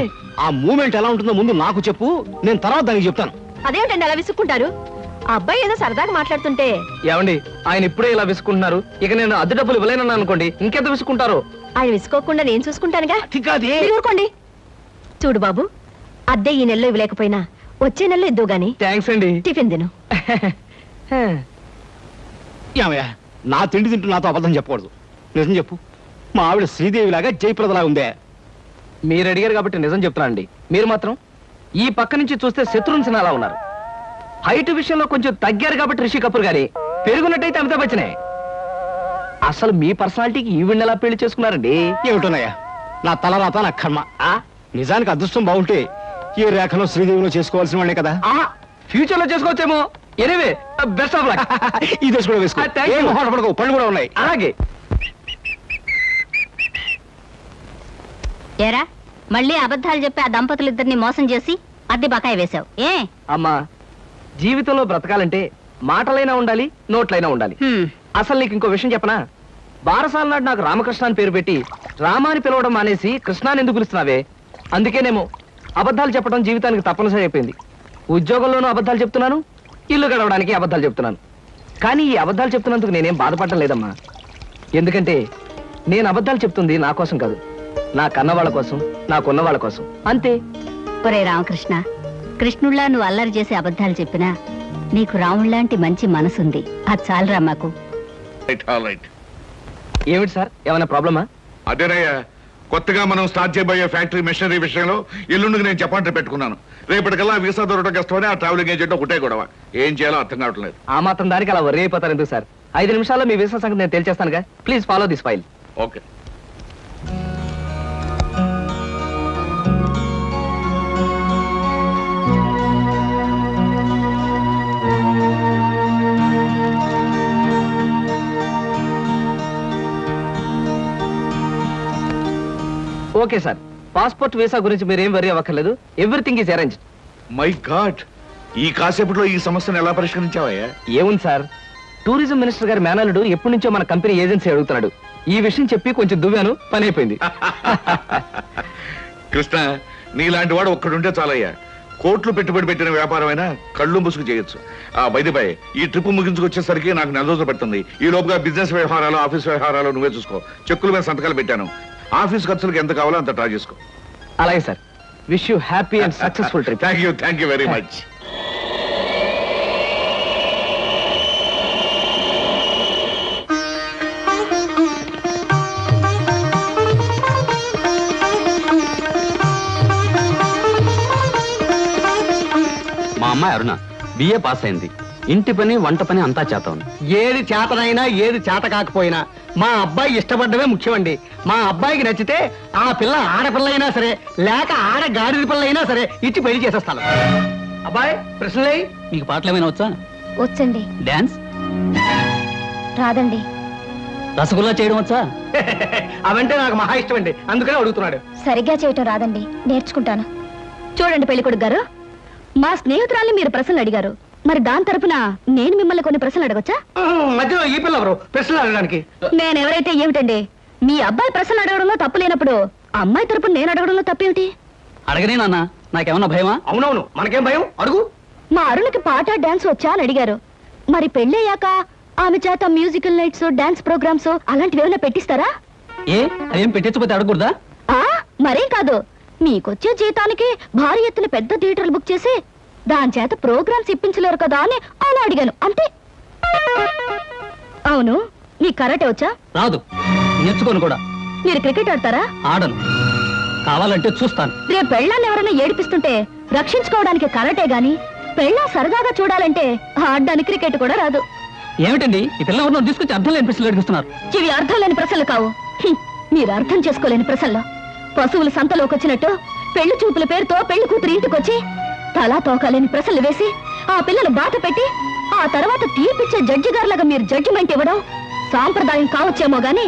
ఆ మూమెంట్ ఎలా ఉంటుందో ముందు నాకు చెప్పు, నేను తర్వాత దానికి చెప్తాను. అదేమిటండి అలా విసుక్కుంటారు? ఆ అబ్బాయి ఏదో సరదాగా మాట్లాడుతుంటే. ఏమండి, ఆయన ఇప్పుడే ఇలా విసుకుంటున్నారు, ఇక నేను అద్దె డబ్బులు ఇవ్వలేనన్నా అనుకోండి, ఇంకెంత విసుకుంటారో. ఆయన విసుకోకుండా నేను చూసుకుంటానుగా. మీరు ఊరుకోండి. చూడు బాబు, అద్దె ఈ నెలలో ఇవ్వలేకపోయినా వచ్చే నెలలో ఇద్దు గాని. థ్యాంక్స్ అండి. టిఫిన్ తిను. ఏమయ్యా, నా తిండి తింటూ నాతో అబద్ధం చెప్పకూడదు. నిజం చెప్పు, మా ఆవిడ శ్రీదేవి లాగా జయప్రదలా ఉందే? మీరు అడిగారు కాబట్టి నిజం చెప్తున్నా అండి. మీరు మాత్రం ఈ పక్క నుంచి చూస్తే శత్రుఘ్న సిన్హాలా ఉన్నారు. హైట్ విషయంలో కొంచెం తగ్గారు కాబట్టి రిషి కపూర్ గారి, పెరుగున్నట్టయితే అమితాబ్ బచ్చనే. అసలు మీ పర్సనాలిటీకి ఈవిడ్ని ఎలా పెళ్లి చేసుకున్నారండి? ఏమిటోనయ్యా, నా తలరాత నా కర్మ. నిజానికి అదృష్టం బాగుంటే ఈ రేఖలో శ్రీదేవిలో చేసుకోవాల్సిన వాళ్ళే కదా. ఫ్యూచర్ లో చేసుకోవచ్చేమో. Anyway, best of luck. ఈ దశ కూడా వేసుకో. ఏం మొహాట పడకు, పళ్ళు కూడా ఉన్నాయి. అలాగే. ఏరా, మళ్ళీ అబద్ధాలు చెప్పి ఆ దంపతులిద్దరిని మోసం చేసి అద్దె బకాయి వేశావు ఏ? అమ్మా, జీవితంలో బ్రతకాలంటే మాటలైనా ఉండాలి, నోట్లైనా ఉండాలి. అసలు నీకు ఇంకో విషయం చెప్పనా? బారసాల నాడు నాకు రామకృష్ణ అని పేరు పెట్టి రామాని పిలవడం మానేసి కృష్ణాని ఎందుకు పిలుస్తున్నావే? అందుకేనేమో అబద్ధాలు చెప్పడం జీవితానికి తప్పనిసరి అయిపోయింది. ఉద్యోగంలోనూ అబద్ధాలు చెప్తున్నాను, ఇల్లు గడవడానికి అబద్ధాలు చెప్తున్నాను. కానీ ఈ అబద్ధాలు చెప్తున్నందుకు నేనేం బాధపడటం లేదమ్మా. ఎందుకంటే నేను అబద్ధాలు చెప్తుంది నా కోసం కాదు, నా కన్నవాళ్ళ కోసం, నాకున్న వాళ్ళ కోసం, అంతే. ఒరే రామకృష్ణ, కృష్ణుళ్ళా నువ్వు అల్లరి చేసి అబద్ధాలు చెప్పినా నీకు రాముళ్లాంటి మంచి మనసుంది. అది చాలరా మాకు. ఏమిటి సార్, ఏమైనా ప్రాబ్లమా? అదేనయ్యా, కొత్తగా మనం స్టార్ట్ చేయబోయే ఫ్యాక్టరీ మెషినరీ విషయంలో ఎల్లుండికి నేను చెప్పంటే పెట్టుకున్నాను. రేపటికల్లా వీసా దొరకడం కష్టమని ఆ ట్రావెలింగ్ ఏజెంట్ ఒకటే గొడవ. ఏం చేయాలో అర్థం కావట్లేదు. ఆ మాత్రం దానికి అలా వర్రీ అయిపోతారు ఎందుకు సార్? 5 నిమిషాల్లో మీ వీసా సంగతి నేను తెలిచేస్తానుగా. Please follow this file. Okay. Okay sir, passport visa గురించి మీరేం వరీ అవ్వక్కర్లేదు. Everything is arranged. My god, ఈ కాసేపట్లో ఈ సమస్యను ఎలా పరిష్కరించావయ్యా? ఏముంది సార్, టూరిజం మినిస్టర్ గారి మేనల్లుడు ఎప్పటి నుంచో మన కంపెనీ ఏజెన్సీ అడుగుతున్నాడు. ఈ విషయం చెప్పి కొంచెం దువ్వాను, పని అయిపోయింది. కృష్ణ, నీలాంటి వాడు ఒక్కడుంటే చాలయ్యా. కోట్లు పెట్టుబడి పెట్టిన వ్యాపారమైనా కళ్ళు ముసుగు చేయొచ్చు. బై ఈ ట్రిప్ ముగించుకొచ్చేసరికి నాకు 4 రోజులు పడుతుంది. ఈ లోపుగా బిజినెస్ వ్యవహారాలు, ఆఫీస్ వ్యవహారాలు నువ్వే చూసుకో. చెక్కుల మీద సంతకాలు పెట్టాను. ఆఫీస్ ఖర్చులకు ఎంత కావాలో అంత డ్రా చేసుకో. అలాగే sir. Wish you happy and successful trip. Thank you very much. మా అమ్మాయి అరుణ బిఏ పాస్ అయింది. ఇంటి పని, వంట పని అంతా చేతాను. ఏది చేతనైనా ఏది చేత కాకపోయినా మా అబ్బాయి ఇష్టపడ్డమే ముఖ్యమండి. మా అబ్బాయికి నచ్చితే ఆ పిల్ల ఆడపిల్ల అయినా సరే, లేక ఆడ గాడిద పిల్ల అయినా సరే ఇచ్చి పెళ్లి చేసేస్తాను. అబ్బాయి ప్రశ్నలే. మీకు పాటలు ఏమైనా వచ్చా? వచ్చండి. డాన్స్ రాదండి. రసగుల్లా చేయడం వచ్చా? అవంటే నాకు మహా ఇష్టం అండి, అందుకనే అడుగుతున్నాడు. సరిగ్గా చేయటం రాదండి, నేర్చుకుంటాను. చూడండి పెళ్లికొడుకు గారు, మా స్నేహితురాల్ని మీరు ప్రశ్నలు అడిగారు, మరి దాని తరపున నేను మిమ్మల్ని కొన్ని ప్రశ్నలు అడగొచ్చా? మధ్యలో ఈ పిల్ల ఎవరు ప్రశ్నలు అడగడానికి? నేనెవరైతే ఏమిటండి, మీ అబ్బాయి ప్రశ్నలు అడగడంలో తప్పు లేనప్పుడు అమ్మాయి తరపున నేను అడగడంలో తప్పేమిటి? అడగనే నాన్న, నాకేమన్నా భయమా? అవునవును, మనకేం భయం, అడుగు. మా అరుణకి పాట డాన్స్ వచ్చా అని అడిగారు. మరి పెళ్ళయ్యాక ఆమె చేత మ్యూజికల్ నైట్స్, డాన్స్ ప్రోగ్రామ్స్ అలాంటివి ఏమైనా పెట్టిస్తారా? ఏ అదేం పెట్టించకపోతే అడగకూడదా? మరేం కాదు, మీకొచ్చే జీతానికి భారీ ఎత్తున పెద్ద థియేటర్లు బుక్ చేసి దాని చేత ప్రోగ్రామ్స్ ఇప్పించలేరు కదా అని అలా అడిగాను అంతే. అవును, నీ కరాటే వచ్చా? రాదు, నేర్చుకోను కూడా. మీరు క్రికెట్ ఆడతారా? ఆడను, కావాలంటే చూస్తాను. రేపు పెళ్ళాన్ని ఎవరైనా ఏడిపిస్తుంటే రక్షించుకోవడానికి కరాటే గాని, పెళ్ళా సరదాగా చూడాలంటే ఆడడానికి క్రికెట్ కూడా రాదు. ఏమిటండి ఈ పిల్ల ఎవరినో తీసుకొచ్చి అర్థం లేని ప్రశ్నలు అడిగిస్తున్నారు? ఇవి అర్థం లేని ప్రశ్నలు కావు. మీరు అర్థం చేసుకోలేని ప్రశ్నలు. పశువులు సంతలోకి వచ్చినట్టు పెళ్లి చూపుల పేరుతో పెళ్లి కూతురు ఇంటికొచ్చి తలా తోకాలేని ప్రశ్నలు వేసి ఆ పిల్లలు బాట పెట్టి ఆ తర్వాత తీర్పిచ్చే జడ్జి గారులాగా మీరు జడ్జిమెంట్ ఇవ్వడం సాంప్రదాయం కావచ్చేమో గాని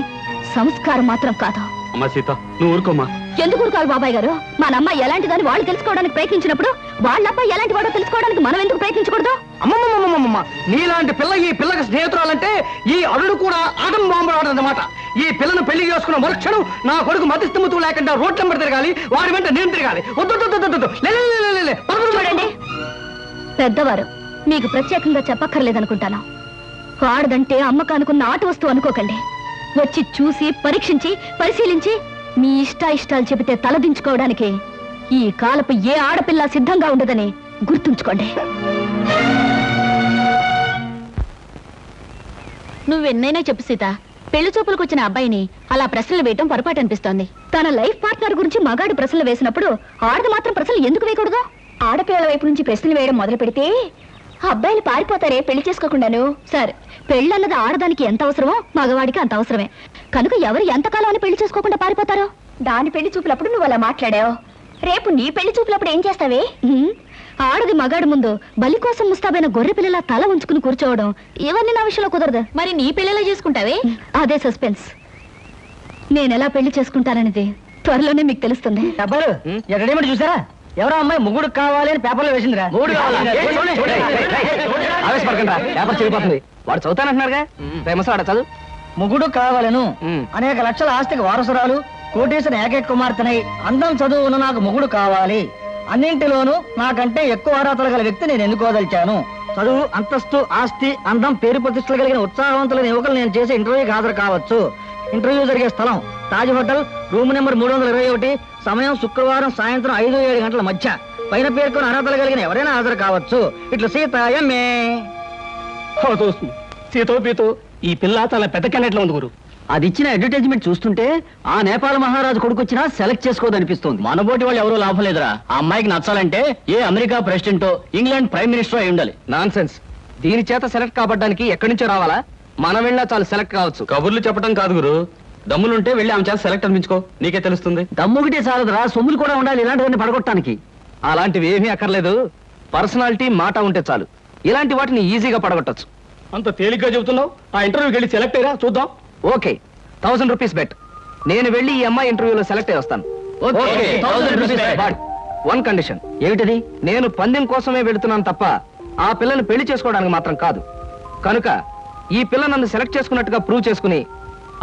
సంస్కారం మాత్రం కాదు. అమ్మా సీత, నువ్వు ఊరుకోమ్మా. ఎందుకు ఊరుకోవాలి బాబాయ్ గారు? మన అమ్మాయి ఎలాంటిదని వాళ్ళు తెలుసుకోవడానికి ప్రయత్నించినప్పుడు వాళ్ళ అబ్బాయి ఎలాంటి వాడో తెలుసుకోవడానికి మనం ఎందుకు ప్రయత్నించకూడదు? అమ్మమ్మమ్మమ్మమ్మ, నీలాంటి పిల్ల ఈ పిల్లకి స్నేహితురాలంటే ఈ అల్లుడు కూడా ఆటం బాంబులాడదన్నమాట. ఈ పిల్లను పెళ్లి చేసుకున్న మరుక్షణం నా కొడుకు మతిస్థిమతు లేకుండా రోడ్ల వెంబడి తిరగాలి, వాడి వెంట నేను తిరగాలి. చూడండి, పెద్దవారు మీకు ప్రత్యేకంగా చెప్పక్కర్లేదనుకుంటాను. ఆడదంటే అమ్మకానుకున్న ఆట వస్తువు అనుకోకండి. వచ్చి చూసి పరీక్షించి పరిశీలించి మీ ఇష్టాలు చెబితే తలదించుకోవడానికి ఈ కాలపు ఏ ఆడపిల్ల సిద్ధంగా ఉండదని గుర్తుంచుకోండి. నువ్వెన్నైనా చెప్పు సీత, పెళ్లి చూపులకు వచ్చిన అబ్బాయిని అలా ప్రశ్నలు వేయటం పొరపాటు అనిపిస్తోంది. తన లైఫ్ పార్ట్నర్ గురించి మగాడు ప్రశ్నలు వేసినప్పుడు ఆడది మాత్రం ప్రశ్నలు ఎందుకు వేయకూడదు? ఆడపిల్లల వైపు నుంచి ప్రశ్నలు వేయడం మొదలు పెడితే అబ్బాయిలు పారిపోతారే పెళ్లి చేసుకోకుండాను. సరే, పెళ్ళన్నది ఆడదానికి ఎంత అవసరమో మగవాడికి అంత అవసరమే. కనుక ఎవరు ఎంతకాలం అని పెళ్లి చేసుకోకుండా పారిపోతారో? దాని పెళ్లి చూపులప్పుడు నువ్వు అలా మాట్లాడావు, రేపు నీ పెళ్లి చూపులప్పుడు ఏం చేస్తావే? ఆడది మగాడు ముందు బలి కోసం ముస్తాబైన గొర్రె పిల్లల తల ఉంచుకుని కూర్చోవడం ఇవన్నీ నా విషయంలో కుదరదు. మరి నీ పెళ్లిలా చేసుకుంటావే? అదే సస్పెన్స్. నేనెలా పెళ్లి చేసుకుంటాననేది త్వరలోనే మీకు తెలుస్తుంది. డబ్బరు ఎక్కడేమిటి చూసారా? ఎవరో అమ్మాయి ముగ్గుడు కావాలి అని పేపర్లో వేసిందిరా. ఆవేశపడకండి, పేపర్ చెడిపోతుంది. వాడు చదువుతానంటున్నారుగా, ఫేమస్ ఆడ చదువు. ముగ్గుడు కావాలను, అనేక లక్షల ఆస్తికి వారసురాలు, కోటేశ్వర ఏకైక కుమార్తెనై అందం చదువును నాకు ముగ్గుడు కావాలి. అన్నింటిలోనూ నాకంటే ఎక్కువ అర్హతలు గల వ్యక్తి నేను ఎన్నుకోదలిచాను. చదువు, అంతస్తు, ఆస్తి, అందం, పేరు ప్రతిష్టలు కలిగిన ఉత్సాహవంతులైన యువకులు నేను చేసే ఇంటర్వ్యూకి హాజరు కావచ్చు. ఇంటర్వ్యూ జరిగే స్థలం తాజ్ హోటల్, రూమ్ నెంబర్ 321, సమయం శుక్రవారం సాయంత్రం 5-7 గంటల మధ్య. పైన పేర్కొని అర్హతలు కలిగిన ఎవరైనా హాజరు కావచ్చు. ఇట్లా సీత ఎంఏ. సీతో పీతో ఈ పిల్ల చాలా పెద్ద కెనెట్లో ఉంది గురు. అది ఇచ్చిన అడ్వర్టైజ్మెంట్ చూస్తుంటే ఆ నేపాల్ మహారాజు కొడుకు వచ్చినా సెలెక్ట్ చేసుకోదనిపిస్తుంది. మనబోటి వాళ్ళు ఎవరో లాభం లేదురా. ఆ అమ్మాయికి నచ్చాలంటే ఏ అమెరికా ప్రెసిడెంటో ఇంగ్లాండ్ ప్రైమ్ మినిస్టర్ అయి ఉండాలి. Non sense. దీని చేత సెలెక్ట్ కాబడ్డానికి ఎక్కడి నుంచో రావాలా? మనం వెళ్ళినా చాలు సెలెక్ట్ కావచ్చు. కబుర్లు చెప్పడం కాదు గురు, దమ్ములుంటే వెళ్ళి ఆమె చేత సెలెక్ట్ అనిపించుకో, నీకే తెలుస్తుంది. దమ్ముగిటే చాలదురా, సొమ్ములు కూడా ఉండాలి ఇలాంటివన్నీ పడగొట్టడానికి. అలాంటివి ఏమీ అక్కర్లేదు, పర్సనాలిటీ, మాట ఉంటే చాలు. ఇలాంటి వాటిని ఈజీగా పడగొట్టచ్చు. అంత తేలిగ్గా చెబుతున్నావు. ఆ ఇంటర్వ్యూకి వెళ్ళి సెలెక్ట్ అయ్యారా చూద్దాం. Okay, 1000 rupees bet. నేను వెళ్ళి ఈ అమ్మాయి ఇంటర్వ్యూలో సెలెక్ట్ అయ్యి వస్తాను. Okay, 1000 rupees bet. But one condition. ఏమిటది? నేను పందెం కోసమే వెళుతున్నాను తప్ప ఆ పిల్లని పెళ్లి చేసుకోవడానికి మాత్రం కాదు. కనుక ఈ పిల్ల నన్ను సెలెక్ట్ చేసుకున్నట్టుగా ప్రూవ్ చేసుకుని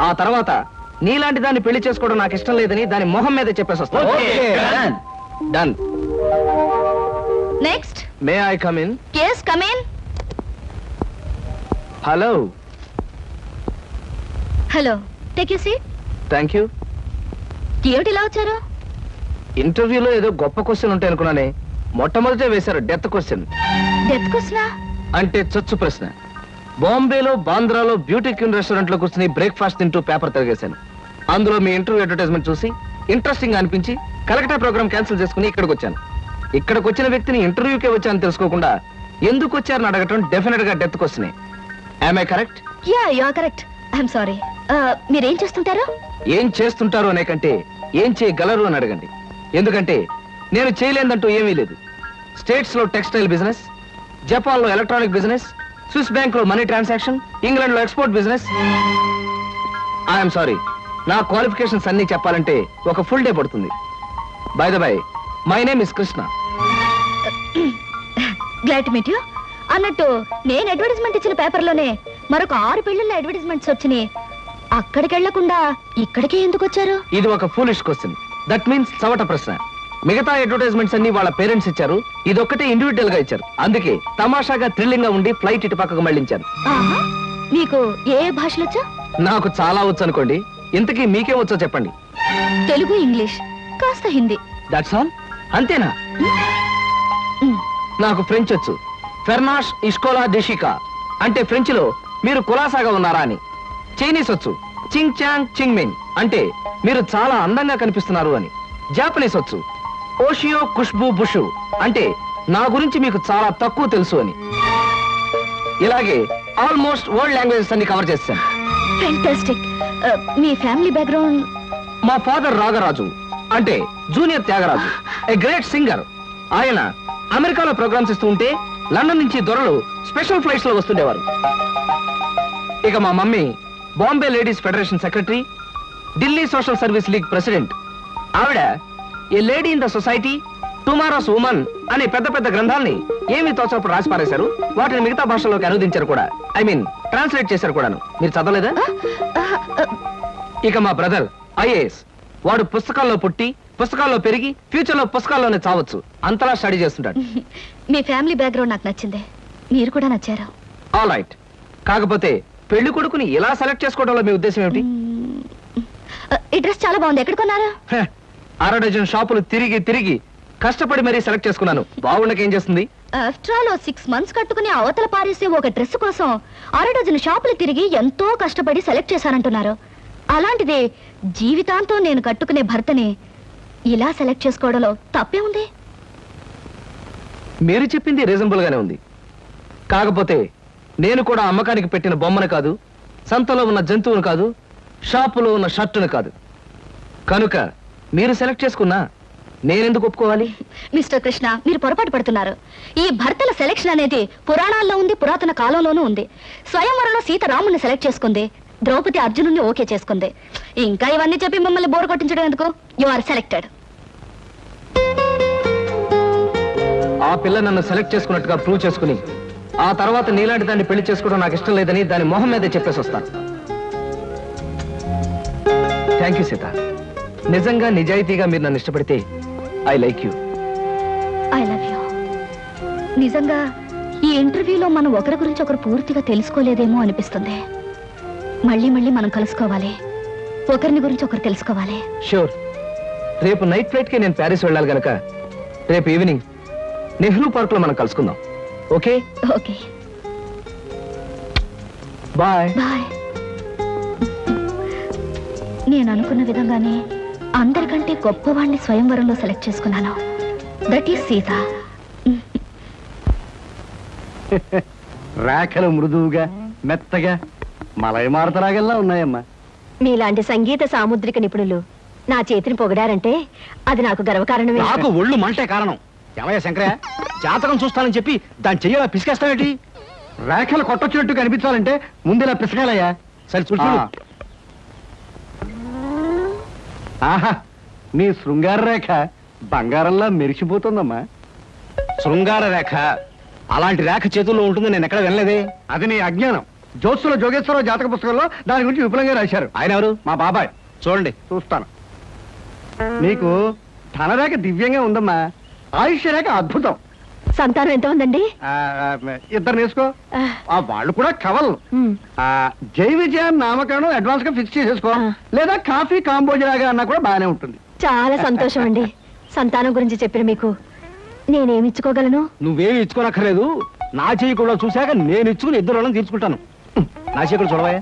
ఆ తర్వాత నీలాంటి దాన్ని పెళ్లి చేసుకోవడం నాకు ఇష్టం లేదని దాని మొహం మీద చెప్పేసి వస్తాను. Done. Next. May I come in? yes, come in. Hello. Hello, take you seat. Thank you. ఏమిటి ఇలా వచ్చారు? ఇంటర్వ్యూలో ఏదో గొప్ప క్వశ్చన్ ఉంటాయి అనుకున్నానే, మొట్టమొదటే వేశారు డెత్ క్వశ్చన్. డెత్ క్వశ్చనా? అంటే చచ్చు ప్రశ్న. బాంబేలో, బాంద్రాలో బ్యూటీ క్వీన్ రెస్టారెంట్ లో కూర్చుని బ్రేక్ఫాస్ట్ తింటూ పేపర్ తిరిగేశాను. అందులో మీ ఇంటర్వ్యూ అడ్వర్టైజ్మెంట్ చూసి ఇంట్రెస్టింగ్ అనిపించి కలెక్టర్ ప్రోగ్రామ్ క్యాన్సిల్ చేసుకుని ఇక్కడికి వచ్చాను. ఇక్కడికి వచ్చిన వ్యక్తిని ఇంటర్వ్యూకే వచ్చాను తెలుసుకోకుండా ఎందుకు వచ్చారని అడగటం డెఫినెట్ గా డెత్ క్వశ్చనే. Am I correct? Yeah, you are correct. I'm sorry. మీరేం చేస్తుంటారు? ఏం చేస్తుంటారు అనే కంటే ఏం చేయగలరు అని అడగండి. ఎందుకంటే నేను చేయలేదంటూ ఏమీ లేదు. స్టేట్స్ లో టెక్స్టైల్ బిజినెస్, జపాన్ లో ఎలక్ట్రానిక్ బిజినెస్, స్విస్ బ్యాంక్ లో మనీ ట్రాన్సాక్షన్, ఇంగ్లాండ్ లో ఎక్స్పోర్ట్ బిజినెస్. ఐఎమ్ సారీ, నా క్వాలిఫికేషన్స్ అన్ని చెప్పాలంటే ఒక ఫుల్ డే పడుతుంది. By the by, my name is Krishna. Glad to meet you. అన్నట్టు నేను అడ్వర్టైజ్మెంట్ ఇచ్చిన పేపర్లోనే మరొక 6 పెళ్లిళ్ళ అడ్వర్టైజ్మెంట్స్ వచ్చినాయి. అక్కడికి వెళ్లకుండా ఇక్కడికే ఎందుకు వచ్చారు? ఇది ఒక ఫూలిష్ క్వశ్చన్. దట్ మీన్స్ చవట ప్రశ్న. మిగతా అడ్వర్టైజ్మెంట్స్ అన్ని వాళ్ళ పేరెంట్స్ ఇచ్చారు, ఇదొక్కటే ఇండివిజువల్ గా ఇచ్చారు. అందుకే తమాషాగా థ్రిల్లింగ్ గా ఉండి ఫ్లైట్ ఇటు పక్కకు మళ్ళించారు. ఆహా, మీకు ఏ భాషలొచ్చా? నాకు చాలా వచ్చు అనుకోండి. ఇంతకీ మీకేం వచ్చో చెప్పండి. తెలుగు, ఇంగ్లీష్, కాస్త హిందీ. That's all? అంతేనా? నాకు ఫ్రెంచ్ వచ్చు. ఫెర్నాష్ ఇస్కోలా డెషికా అంటే ఫ్రెంచ్ లో మీరు కులాసాగా ఉన్నారా అని. చైనీస్ వచ్చు. చింగ్ చాంగ్ చింగ్ మిన్ అంటే మీరు చాలా అందంగా కనిపిస్తున్నారు అని. జాపనీస్ వచ్చు. ఓషియో ఖుష్బూ బుషు అంటే నా గురించి మీకు చాలా తక్కువ తెలుసు అని. ఇలాగే ఆల్మోస్ట్ వరల్డ్ లాంగ్వేజెస్ అన్ని కవర్ చేశాను. ఫెంటాస్టిక్. మీ ఫ్యామిలీ బ్యాక్గ్రౌండ్? మా ఫాదర్ రాగరాజు అంటే junior Tyagaraju, a great singer. ఆయన అమెరికాలో ప్రోగ్రామ్స్ ఇస్తూ ఉంటే లండన్ నుంచి దొరలు స్పెషల్ ఫ్లైట్స్ లో వస్తుండేవారు. ఇక మా mummy Bombay ladies federation secretary, Delhi social service league president. ఆవిడ a lady in the society, tomorrow's woman అనే పెద్ద పెద్ద గ్రంథాల్ని ఏమి తోచప్పుడు రాసి పారేశారు. వాటిని మిగతా భాషల్లోకి అనువదించారు కూడా. ఐ మీన్ ట్రాన్స్లేట్ చేశారు కూడాను. మీరు చదవలేదా? ఇక మా బ్రదర్ ఐఏఎస్. వాడు పుస్తకాల్లో పుట్టి పుస్తకాల్లో పెరిగి ఫ్యూచర్ లో పుస్తకాల్లోనే చావచ్చు. అంతలా స్టడీ చేస్తుంటాడు. మీ ఫ్యామిలీ బ్యాక్గ్రౌండ్ నాకు నచ్చింది. మీరు కూడా నచ్చారు. All right. కాకపోతే పెళ్లి కొడుకుని ఇలా సెలెక్ట్ చేసుకోవడంలో మీ ఉద్దేశం ఏమిటి? ఈ డ్రెస్ చాలా బాగుంది. ఎక్కడ కొన్నారు? అర డజన్ షాపులు తిరిగి తిరిగి కష్టపడి మరీ సెలెక్ట్ చేసుకున్నాను. బాగుండకేం చేస్తుంది? ఆఫ్టర్ ఆల్ 6 months కట్టుకుని అవతల పారేసే ఒక డ్రెస్ కోసం 6 డజన్ షాపులు తిరిగి ఎంతో కష్టపడి సెలెక్ట్ చేశానంటున్నారు. అలాంటిది జీవితాంతం నేను కట్టుకునే భర్తని ఇలా సెలెక్ట్ చేసుకోవడంలో తప్పే ఉంది. మీరు చెప్పింది రీజనబుల్ గానే ఉంది. కాకపోతే నేను కూడా అమ్మకానికి పెట్టిన బొమ్మను కాదు, సంతలో ఉన్న జంతువును కాదు, షాపులో ఉన్న షర్టును కాదు. కనుక మీరు సెలెక్ట్ చేసుకున్నా నేనెందుకు ఒప్పుకోవాలి? మిస్టర్ కృష్ణ, మీరు పొరపాటు పడుతున్నారు. ఈ భర్తల సెలెక్షన్ అనేది పురాణాల్లో ఉంది, పురాతన కాలంలోనూ ఉంది. స్వయంవరంలో సీత రాముని సెలెక్ట్ చేసుకుంది, ద్రౌపది అర్జునుని ఓకే చేసుకుంది. ఇంకా ఇవన్నీ చెప్పి మిమ్మల్ని బోర్ కొట్టించడం ఎందుకు? You are selected. ఆ పిల్ల నన్ను సెలెక్ట్ చేసుకున్నట్టుగా ప్రూవ్ చేసుకుని ఆ తర్వాత నీలాంటి దాన్ని పెళ్లి చేసుకోవడం నాకు ఇష్టం లేదని దాని మొహం మీదే చెప్పేసి వస్తాను. Thank you Sita. నిజంగా నిజాయితీగా మీరు నన్ను ఇష్టపడితే I like you. I love you. నిజంగా ఈ ఇంటర్వ్యూలో మనం ఒకరి గురించి ఒకరు పూర్తిగా తెలుసుకోలేదేమో అనిపిస్తుంది. మళ్ళీ మళ్ళీ మనం కలుసుకోవాలి, ఒకరిని గురించి ఒకరు తెలుసుకోవాలి. షూర్. రేపు నైట్ ఫ్లైట్ కి నేను ప్యారిస్ వెళ్ళాలి గనక రేపు ఈవినింగ్ నెహ్రూ పార్క్ లో మనం కలుసుకుందాం. ఓకే? ఓకే. బాయ్. బాయ్. నేను అనుకున్న విధంగానే అందరికంటే గొప్పవాణ్ణి స్వయంవరంలో సెలెక్ట్ చేసుకున్నాను. That is Sita. రేఖలు మృదువుగా మెత్తగా మలయమారతరాగల్లా ఉన్నాయమ్మా. మీలాంటి సంగీత సాముద్రిక నిపుణులు నా చేతిని పొగిడారంటే అది నాకు గర్వకారణమే. నాకు ఒళ్ళు మంటే కారణం. ఏమయ్య శంకరయ్య, జాతకం చూస్తానని చెప్పి దాని చెయ్యాల పిసికేస్తావేటి? రేఖలు కొట్టొచ్చినట్టు కనిపించాలంటే ముందులా పిసకాలయ్యా. సరే చూడు. ఆహా, నీ శృంగార రేఖ బంగారంలా మెరిసిపోతుందమ్మా. శృంగార రేఖ అలాంటి రేఖ చేతుల్లో ఉంటుంది నేను ఎక్కడ వినలేదే. అది నీ అజ్ఞానం. జ్యోత్సుల జోగేశ్వరరావు జాతక పుస్తకంలో దాని గురించి విపులంగా రాశారు. ఆయన ఎవరు? మా బాబాయ్. చూడండి, చూస్తాను. నీకు ధనరేఖ దివ్యంగా ఉందమ్మా. ఆయుష్య రేఖ అద్భుతం. సంతానం ఎంత ఉందండి? ఇద్దరు నేర్చుకో. వాళ్ళు కూడా కవల్. జై విజయాన్ని నామకరణం అడ్వాన్స్ గా ఫిక్స్ చేసేసుకో. లేదా కాఫీ కాంబోజరాగా అన్నా కూడా బాగానే ఉంటుంది. చాలా సంతోషం అండి. సంతానం గురించి చెప్పిన మీకు నేనేమి ఇచ్చుకోగలను? నువ్వేమి ఇచ్చుకోనక్కర్లేదు. నా చెయ్యి కూడా చూశాక నేను ఇచ్చుకుని ఇద్దరు వాళ్ళని తీర్చుకుంటాను. నా చెయ్యి కూడా చూడవా.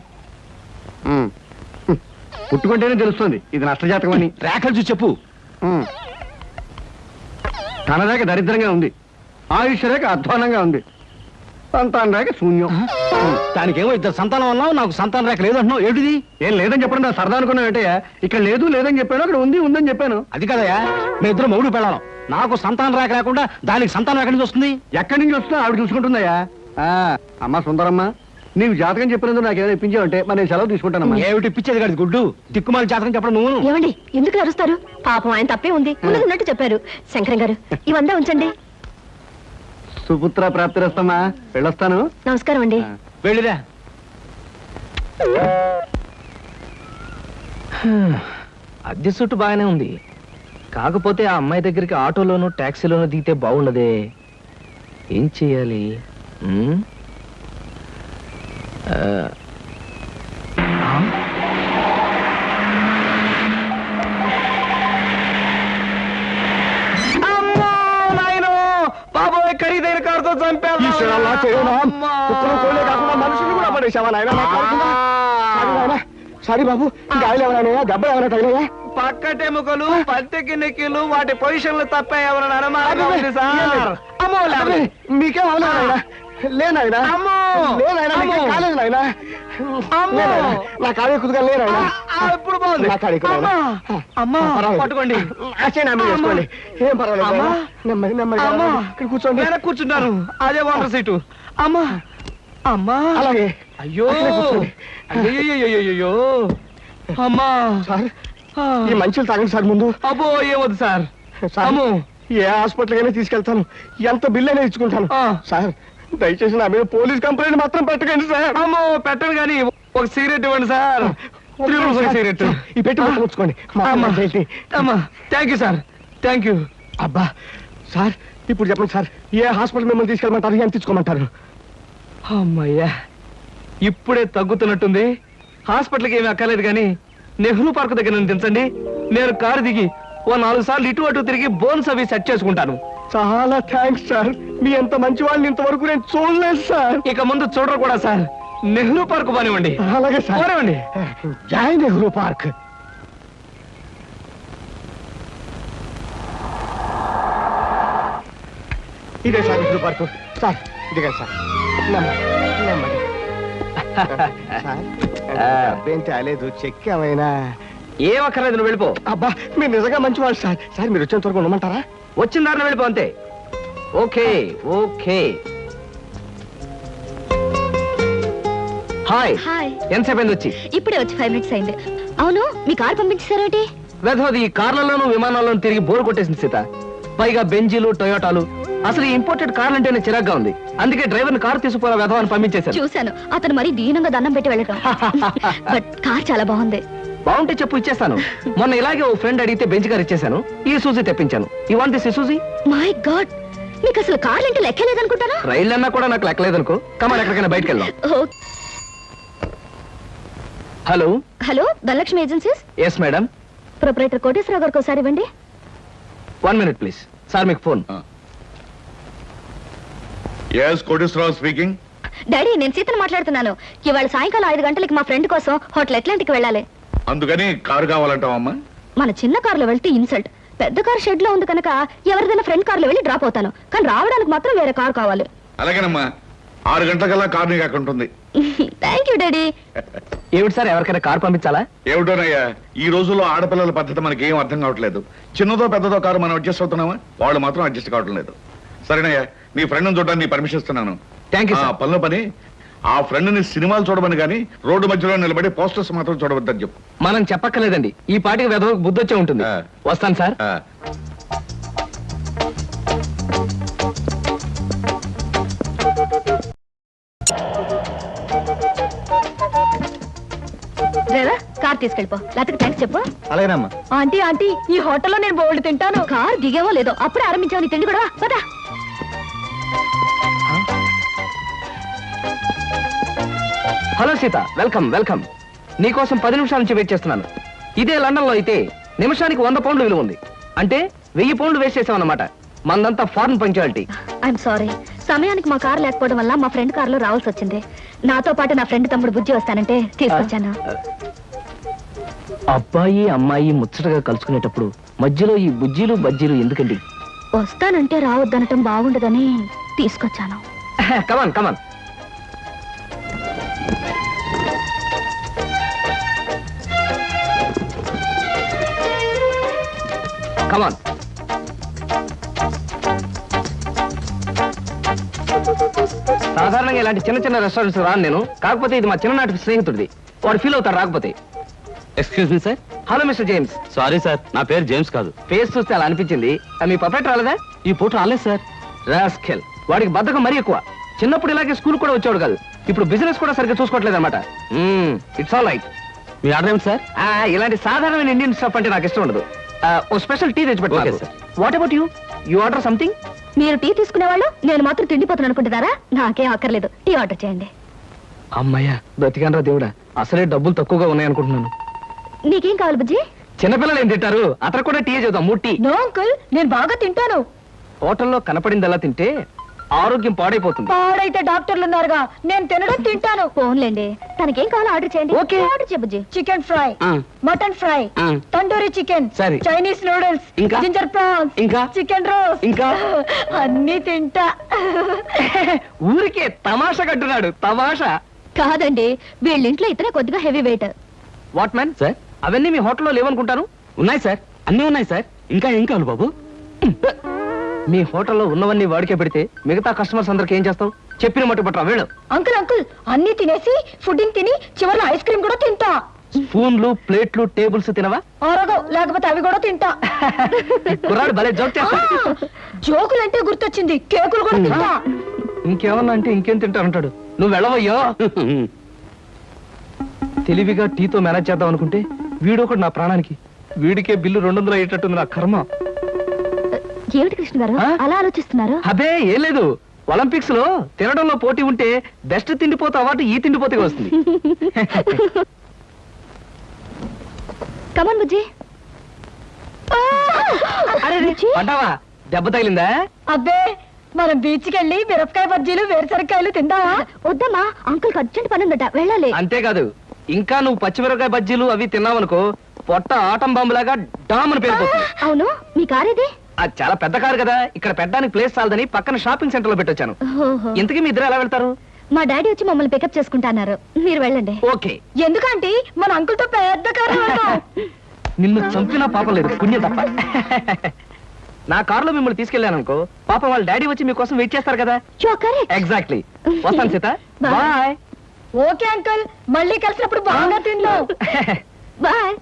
పుట్టుకుంటేనే తెలుస్తుంది ఇది నష్టజాతకం అని. రేఖలు చూసి చెప్పు. ధనరేఖ దరిద్రంగా ఉంది, ఆయుష్ రేఖ అధ్వానంగా ఉంది, సంతాన రేఖ శూన్యం. దానికేమో ఇద్దరు సంతానం అన్నావు, నాకు సంతాన రేఖ లేదంటున్నావు. ఏంటిది? ఏం లేదని చెప్పడం నా సరదా అనుకున్నావు ఏంటయ్యా? ఇక్కడ లేదు లేదని చెప్పాను, అక్కడ ఉంది ఉందని చెప్పాను. అది కదయ్యా, మీ ఇద్దరు మౌడు పెళ్ళాం. నాకు సంతాన రేఖ లేకుండా దానికి సంతానం ఎక్కడి నుంచి వస్తుంది? ఎక్కడి నుంచి వస్తుందో ఆవిడ చూసుకుంటుందయ్యా. అమ్మా సుందరమ్మ, నీవు జాతకం చెప్పినందుకు నాకు ఏమైనా ఇప్పించావంటే మరి నేను సెలవు తీసుకుంటానమ్మా. ఏమిటి ఇప్పించేది కాదు గుడ్డు, దిక్కుమాలి జాతకం చెప్పడం నువ్వు. ఏమండి, ఎందుకు అరుస్తారు? పాపం ఆయన తప్పే ఉంది, ఉన్నట్టు చెప్పారు. శంకరం గారు, ఇవంతా ఉంచండి. సుపుత్ర ప్రాప్తిరస్తమ్మా, వెళ్ళొస్తాను. నమస్కారం అండి. వెళ్ళిరా. అద్దె చుట్టూ బాగానే ఉంది, కాకపోతే ఆ అమ్మాయి దగ్గరికి ఆటోలోనూ ట్యాక్సీలోనూ దిగితే బాగుండదే. ఏం చెయ్యాలి? బాబోయ్, ఖరీదైన కారుతో చంపాను. మనుషులు కూడా పడేసావా నాయన? సారీ బాబు, గాయలు ఎవరైనా దెబ్బ ఎవరైనా తగిలాయా? పక్కటెముకలు, పత్తెకి నెక్కిలు, వాటి పొజిషన్లు తప్ప ఎవరైనా అనుమానం ఉంది సార్. అమ్మో, మీకేం అవలేదా? లేనాయనా, లేనాయనా, మీకేం కాలేదు నాయనా. నా కాడే కుదుగా లేనాయనా. ఇప్పుడు బాగుంది. నా కాడే కుదరా. అమ్మా, పట్టుకోండి. చేసుకోండి, ఏం పర్వాలేదు. నెమ్మది నెమ్మది ఇక్కడ కూర్చోండి. వెనక్కి కూర్చుంటాను, అదే వాటర్ సీటు. అమ్మా, అమ్మా, అలాగే. అయ్యో, కూర్చోండి. అయ్యో, అమ్మా. సార్, ఈ మంచులు తాగండి సార్ ముందు. అబ్బో, ఏమొద్దు సార్. సార్, అమ్మో, ఏ హాస్పిటల్ అయినా తీసుకెళ్తాను, ఎంత బిల్ అయినా ఇచ్చుకుంటాను. సార్, దయచేసి నా మీద పోలీస్ కంప్లైంట్ మాత్రం పెట్టకండి సార్. అమ్మో, పెట్టను కానీ ఒక సిగరెట్ ఇవ్వండి సార్. సిగరెట్ ఈ పెట్టి ఉంచుకోండి. అమ్మా, thank you sir, thank you. అబ్బా సార్, ఇప్పుడు చెప్పండి సార్, ఏ హాస్పిటల్ మిమ్మల్ని తీసుకెళ్ళమంటారు, ఎంత తీసుకోమంటారు? అమ్మయ్యా, ఇప్పుడే తగ్గుతున్నట్టుంది. హాస్పిటల్కి ఏమీ అక్కర్లేదు కానీ నెహ్రూ పార్క్ దగ్గర నన్ను దించండి. నేను కారు దిగి ఓ 4 సార్లు ఇటు అటు తిరిగి బోన్స్ అవి సెట్ చేసుకుంటాను. చాలా థ్యాంక్స్ సార్, మీ ఎంత మంచి వాళ్ళని ఇంతవరకు నేను చూడలేదు సార్. ఇక ముందు చూడరు కూడా సార్. నెహ్రూ పార్క్ పోనివ్వండి. అలాగే సార్, పోనివ్వండి. జై నెహ్రూ పార్క్. ఇదే సార్ నెహ్రూ పార్క్. సార్ ఇదిగా సార్, నెమ్మది నెమ్మది. సార్, అబ్బేం తేలేదు, చెక్ ఏమైనా? ఏం అక్కర్లేదు, నువ్వు వెళ్ళిపో. అబ్బా, మీరు నిజంగా మంచివాళ్ళు సార్. సార్, మీరు వచ్చేంత వరకు ఉండమంటారా? వచ్చిన దారిలో వెళ్ళిపో అంతే. Okay okay. హాయ్. హాయ్. ఎంతసేపు అయింది వచ్చి? ఇప్పుడే వచ్చి 5 మినిట్స్ అయింది. అవును, మీ కార్ పంపించేశారేంటి? వెధవది ఈ కార్లలోనూ విమానాల్లోనూ తిరిగి బోర్ కొట్టేసింది సీత. పైగా బెంజీలు, టొయోటాలు. అసలు ఈ ఇంపోర్టెడ్ కార్లు అంటేనే చిరాగ్గా ఉంది. అందుకే డ్రైవర్ని కారు తీసుకుపోయిన వెధవని పంపించేశాను. చూశాను, అతను మరీ దీనంగా దండం పెట్టి వెళ్ళటం. బట్ కార్ చాలా బాగుంది. బాగుంటే చెప్పు, ఇచ్చేస్తాను. మొన్న ఇలాగే ఓ ఫ్రెండ్ అడిగితే బెంచ్ కార్ ఇచ్చేసాను. ఈ సూజీ తెప్పించాను. I want this Suzy. My god, మీకు అసలు కార్లు అంటే లెక్కలేదనుకుంటారా? రైళ్ళు అన్నా కూడా నాకు లెక్కలేదనుకో. కమాన్, ఎక్కడికైనా బయటకు వెళ్దాం. Hello hello, Dhanalakshmi agencies. Yes madam. Proprietor Koteswararao గారికి ఒకసారి ఇవ్వండి. 1 minute ప్లీజ్. సార్, మీకు phone. yes Koteswararao speaking. Daddy, నేను సీతను మాట్లాడుతున్నాను. ఇవాళ సాయంకాలం 5 గంటలకి మా ఫ్రెండ్ కోసం హోటల్ అట్లాంటిక్ వెళ్ళాలి. అందుకని కారు కావాలంటావమ్మా? మన చిన్న కారులో వెళ్తే ఇన్సల్ట్. పెద్ద కార్ షెడ్ లో ఉంది కనుక ఎవరిదైనా ఫ్రెండ్ కారులో వెళ్ళి డ్రాప్ అవుతాను. కానీ రావడానికి మాత్రం వేరే కారు కావాలి. అలాగేనమ్మా, 6 గంటలకల్లా కారు నీకు అక్కడ ఉంటుంది. Thank you daddy. ఏమిటి సార్, ఎవరికైనా కార్ పంపించాలా? ఏమిటోనయ్యా, ఈ రోజుల్లో ఆడపిల్లల పద్ధతి మనకి ఏం అర్థం కావట్లేదు. చిన్నదో పెద్దదో కారు మనం అడ్జస్ట్ అవుతున్నామా? వాళ్ళు మాత్రం అడ్జస్ట్ కావటం లేదు. సరేనయ్యా, నీ ఫ్రెండ్ చూడడానికి నీ పర్మిషన్ ఇస్తున్నాను. Thank you. పనిలో పని, ఆ ఫ్రెండ్ ని సినిమాలు చూడమని కానీ రోడ్డు మధ్యలో నిలబడి పోస్టర్స్ మాత్రం చూడవద్దని చెప్పు. మనం చెప్పక్కర్లేదండి, ఈ పాటికి వెధవకు బుద్ధి వచ్చే ఉంటుంది. వస్తాను సార్. Driver, car తీసుకెళ్ళిపో. లేకపోతే థ్యాంక్స్ చెప్పు. అలాగేనమ్మా. ఆంటీ ఆంటీ, ఈ హోటల్లో నేను బోల్డ్ తింటాను. కార్ దిగేవో లేదో అప్పుడే ఆరంభించావు నీ తిండి కూడా. పదా. Hello Sita, welcome welcome. నీకోసం 10 నిమిషాల నుంచి వెయిట్ చేస్తున్నాను. ఇదే లండన్ లో అయితే నిమిషానికి 100 పౌండ్లు విలువ ఉంది. అంటే 1000 పౌండ్లు వేస్ట్ చేసామన్నమాట. మందంతా ఫారెన్ పంక్చువాలిటీ. ఐఎమ్ సారీ, సమయానికి మా కార్ లేకపోవడం వల్ల మా ఫ్రెండ్ కారులో రావాల్సి వచ్చింది. నాతో పాటు నా ఫ్రెండ్ తమ్ముడు బుజ్జి వస్తానంటే తీసుకొచ్చాను. అబ్బాయి అమ్మాయి ముచ్చటగా కలుసుకునేటప్పుడు మధ్యలో ఈ బుజ్జీలు బజ్జీలు ఎందుకండి? వస్తానంటే రావద్దనటం బాగుండదని తీసుకొచ్చాను. కమాన్ కమాన్. కమాన్. సాధారణంగా ఇలాంటి చిన్న చిన్న రెస్టారెంట్స్ రాను నేను. కాకపోతే ఇది మా చిన్ననాటి స్నేహితుడిది. వాడు ఫీల్ అవుతాడు రాకపోతే. Excuse me sir. Hello mister James. Sorry sir, నా పేరు జేమ్స్ కాదు. ఫేస్ చూస్తే అలా అనిపించింది. మీ పర్ఫెక్ట్ రాలేదా? ఈ పూట రాలేదు సార్. రాస్కెల్, వాడికి బద్ధకం మరీ ఎక్కువ. చిన్నప్పుడు ఇలాగే స్కూల్ కూడా వచ్చాడు కాదు. ఇప్పుడు బిజినెస్ కూడా సరిగ్గా చూసుకోవట్లేదు అనమాట. It's all right. Me order ఏమిటి సార్? ఇలాంటి సాధారణమైన ఇండియన్ స్టఫ్ అంటే నాకు ఇష్టం ఉండదు. ఓ స్పెషల్ టీ తెచ్చి పెట్టాలి sir. What about you? You order something? మీరు టీ తీసుకునేవాళ్ళు నేను మాత్రం తిండిపోతాను అనుకుంటున్నారా? నాకేం అక్కర్లేదు, టీ ఆర్డర్ చేయండి. అమ్మయ్యా, బ్రతికానరా దేవుడా, అసలే డబ్బులు తక్కువగా ఉన్నాయనుకుంటున్నాను. నీకేం కావాలి బుజ్జి? చిన్నపిల్లలు ఏం తింటారు? అతను కూడా టీ చేద్దాం, 3 టీ. నో అంకుల్, నేను బాగా తింటాను. హోటల్లో కనపడిందల్లా తింటే ఆరోగ్యం పాడైపోతుంది. పాడైతే డాక్టర్లు ఉన్నారుగా, నేను తినడం తింటాను. ఫోన్లేండి, తనకేం కావాలో ఆర్డర్ చేయండి. ఓకే. ఆర్డర్ చేయ బుజ్జి. చికెన్ ఫ్రై, మటన్ ఫ్రై, ఆ. తందూరి చికెన్, సరే. చైనీస్ నూడిల్స్, ఇంకా? జింజర్ ప్రాన్స్, ఇంకా? చికెన్ రోస్ట్, ఇంకా? అన్ని తింటా. ఊరికే తమాషా కట్టున్నాడు, తమాషా. కాదండి, వీళ్ళింట్లో ఇతనే కొద్దిగా heavy weight. What man sir? అవన్నీ మీ హోటల్లో లేవనుకుంటాను. ఉన్నాయి సార్, అన్నీ ఉన్నాయి సార్. ఇంకా ఏం కావాలి బాబు? మీ హోటల్లో ఉన్నవన్నీ వాడికే పెడితే మిగతా కస్టమర్స్ అందరికి ఏం చేస్తావు? చెప్పిన మట్టు పట్టరా వేళ్ళు. అంకుల్ అంకుల్, అన్ని తినేసి ఫుడ్డింగ్ తిని చివరిలో ఐస్ క్రీమ్ కూడా తింటా. స్పూన్లు, ప్లేట్లు, టేబుల్స్ తినవా? ఆరోగో, లేకపోతే అవి కూడా తింటా. కుర్రాడు భలే జోక్ చేస్తాడు. జోకులంటే గుర్తొచ్చింది, కేకులు కూడా తింటా. ఇంకేమన్నా అంటే ఇంకేం తింటానంటాడు. నువ్వు వెళ్ళవయ్యో. తెలివిగా టీతో మేనేజ్ చేద్దాం అనుకుంటే వీడొకడు నా ప్రాణానికి. వీడికే బిల్లు 200 అయ్యేటట్టుంది నా కర్మ. ఏమిటి కృష్ణ గారు అలా ఆలోచిస్తున్నారు? అదే ఏం లేదు, ఒలింపిక్స్ లో తినడంలో పోటీ ఉంటే బెస్ట్ తిండిపోతే అవార్డు ఈ తిండిపోతే వస్తుంది. కమన్ బుజ్జి. అరే పడ్డావా? దెబ్బ తగిలిందా? అబ్బే, మనం బీచ్ కి వెళ్ళి మిరపకాయ బజ్జీలు వేరుసరికాయలు తిందామా? వద్దమ్మా, అంకుల్ అర్జెంట్ పని ఉందట, వెళ్ళాలి. అంతేకాదు, ఇంకా నువ్వు పచ్చిమిరపకాయ బజ్జీలు అవి తిన్నావనుకో పొట్ట ఆటం బాంబులాగా డామ్ అని పేరుపోతుంది. అవును, మీ కార్ ఇది? అది చాలా పెద్ద కారు కదా, ఇక్కడ పెట్టడానికి ప్లేస్ చాలదని పక్కన షాపింగ్ సెంటర్ లో పెట్టొచ్చాను. ఇంతకీ మీ ఇద్దరు ఎలా వెళ్తారు? మా డాడీ వచ్చి మమ్మల్ని పికప్ చేసుకుంటున్నారు, మీరు వెళ్ళండి. ఓకే. ఎందుకంటే మన అంకుల్ తో పెద్ద కారు. నిన్ను చంపినా పాపం లేదు, పుణ్యం తప్ప. నా కారులో మిమ్మల్ని తీసుకెళ్లాను అనుకో, పాపం వాళ్ళ డాడీ వచ్చి మీకోసం వెయిట్ చేస్తారు కదా. ఎగ్జాక్ట్లీ. వస్తాను సీత, బాయ్. ఓకే అంకుల్, మళ్ళీ కలిసినప్పుడు బాగా తిందాం. బాయ్.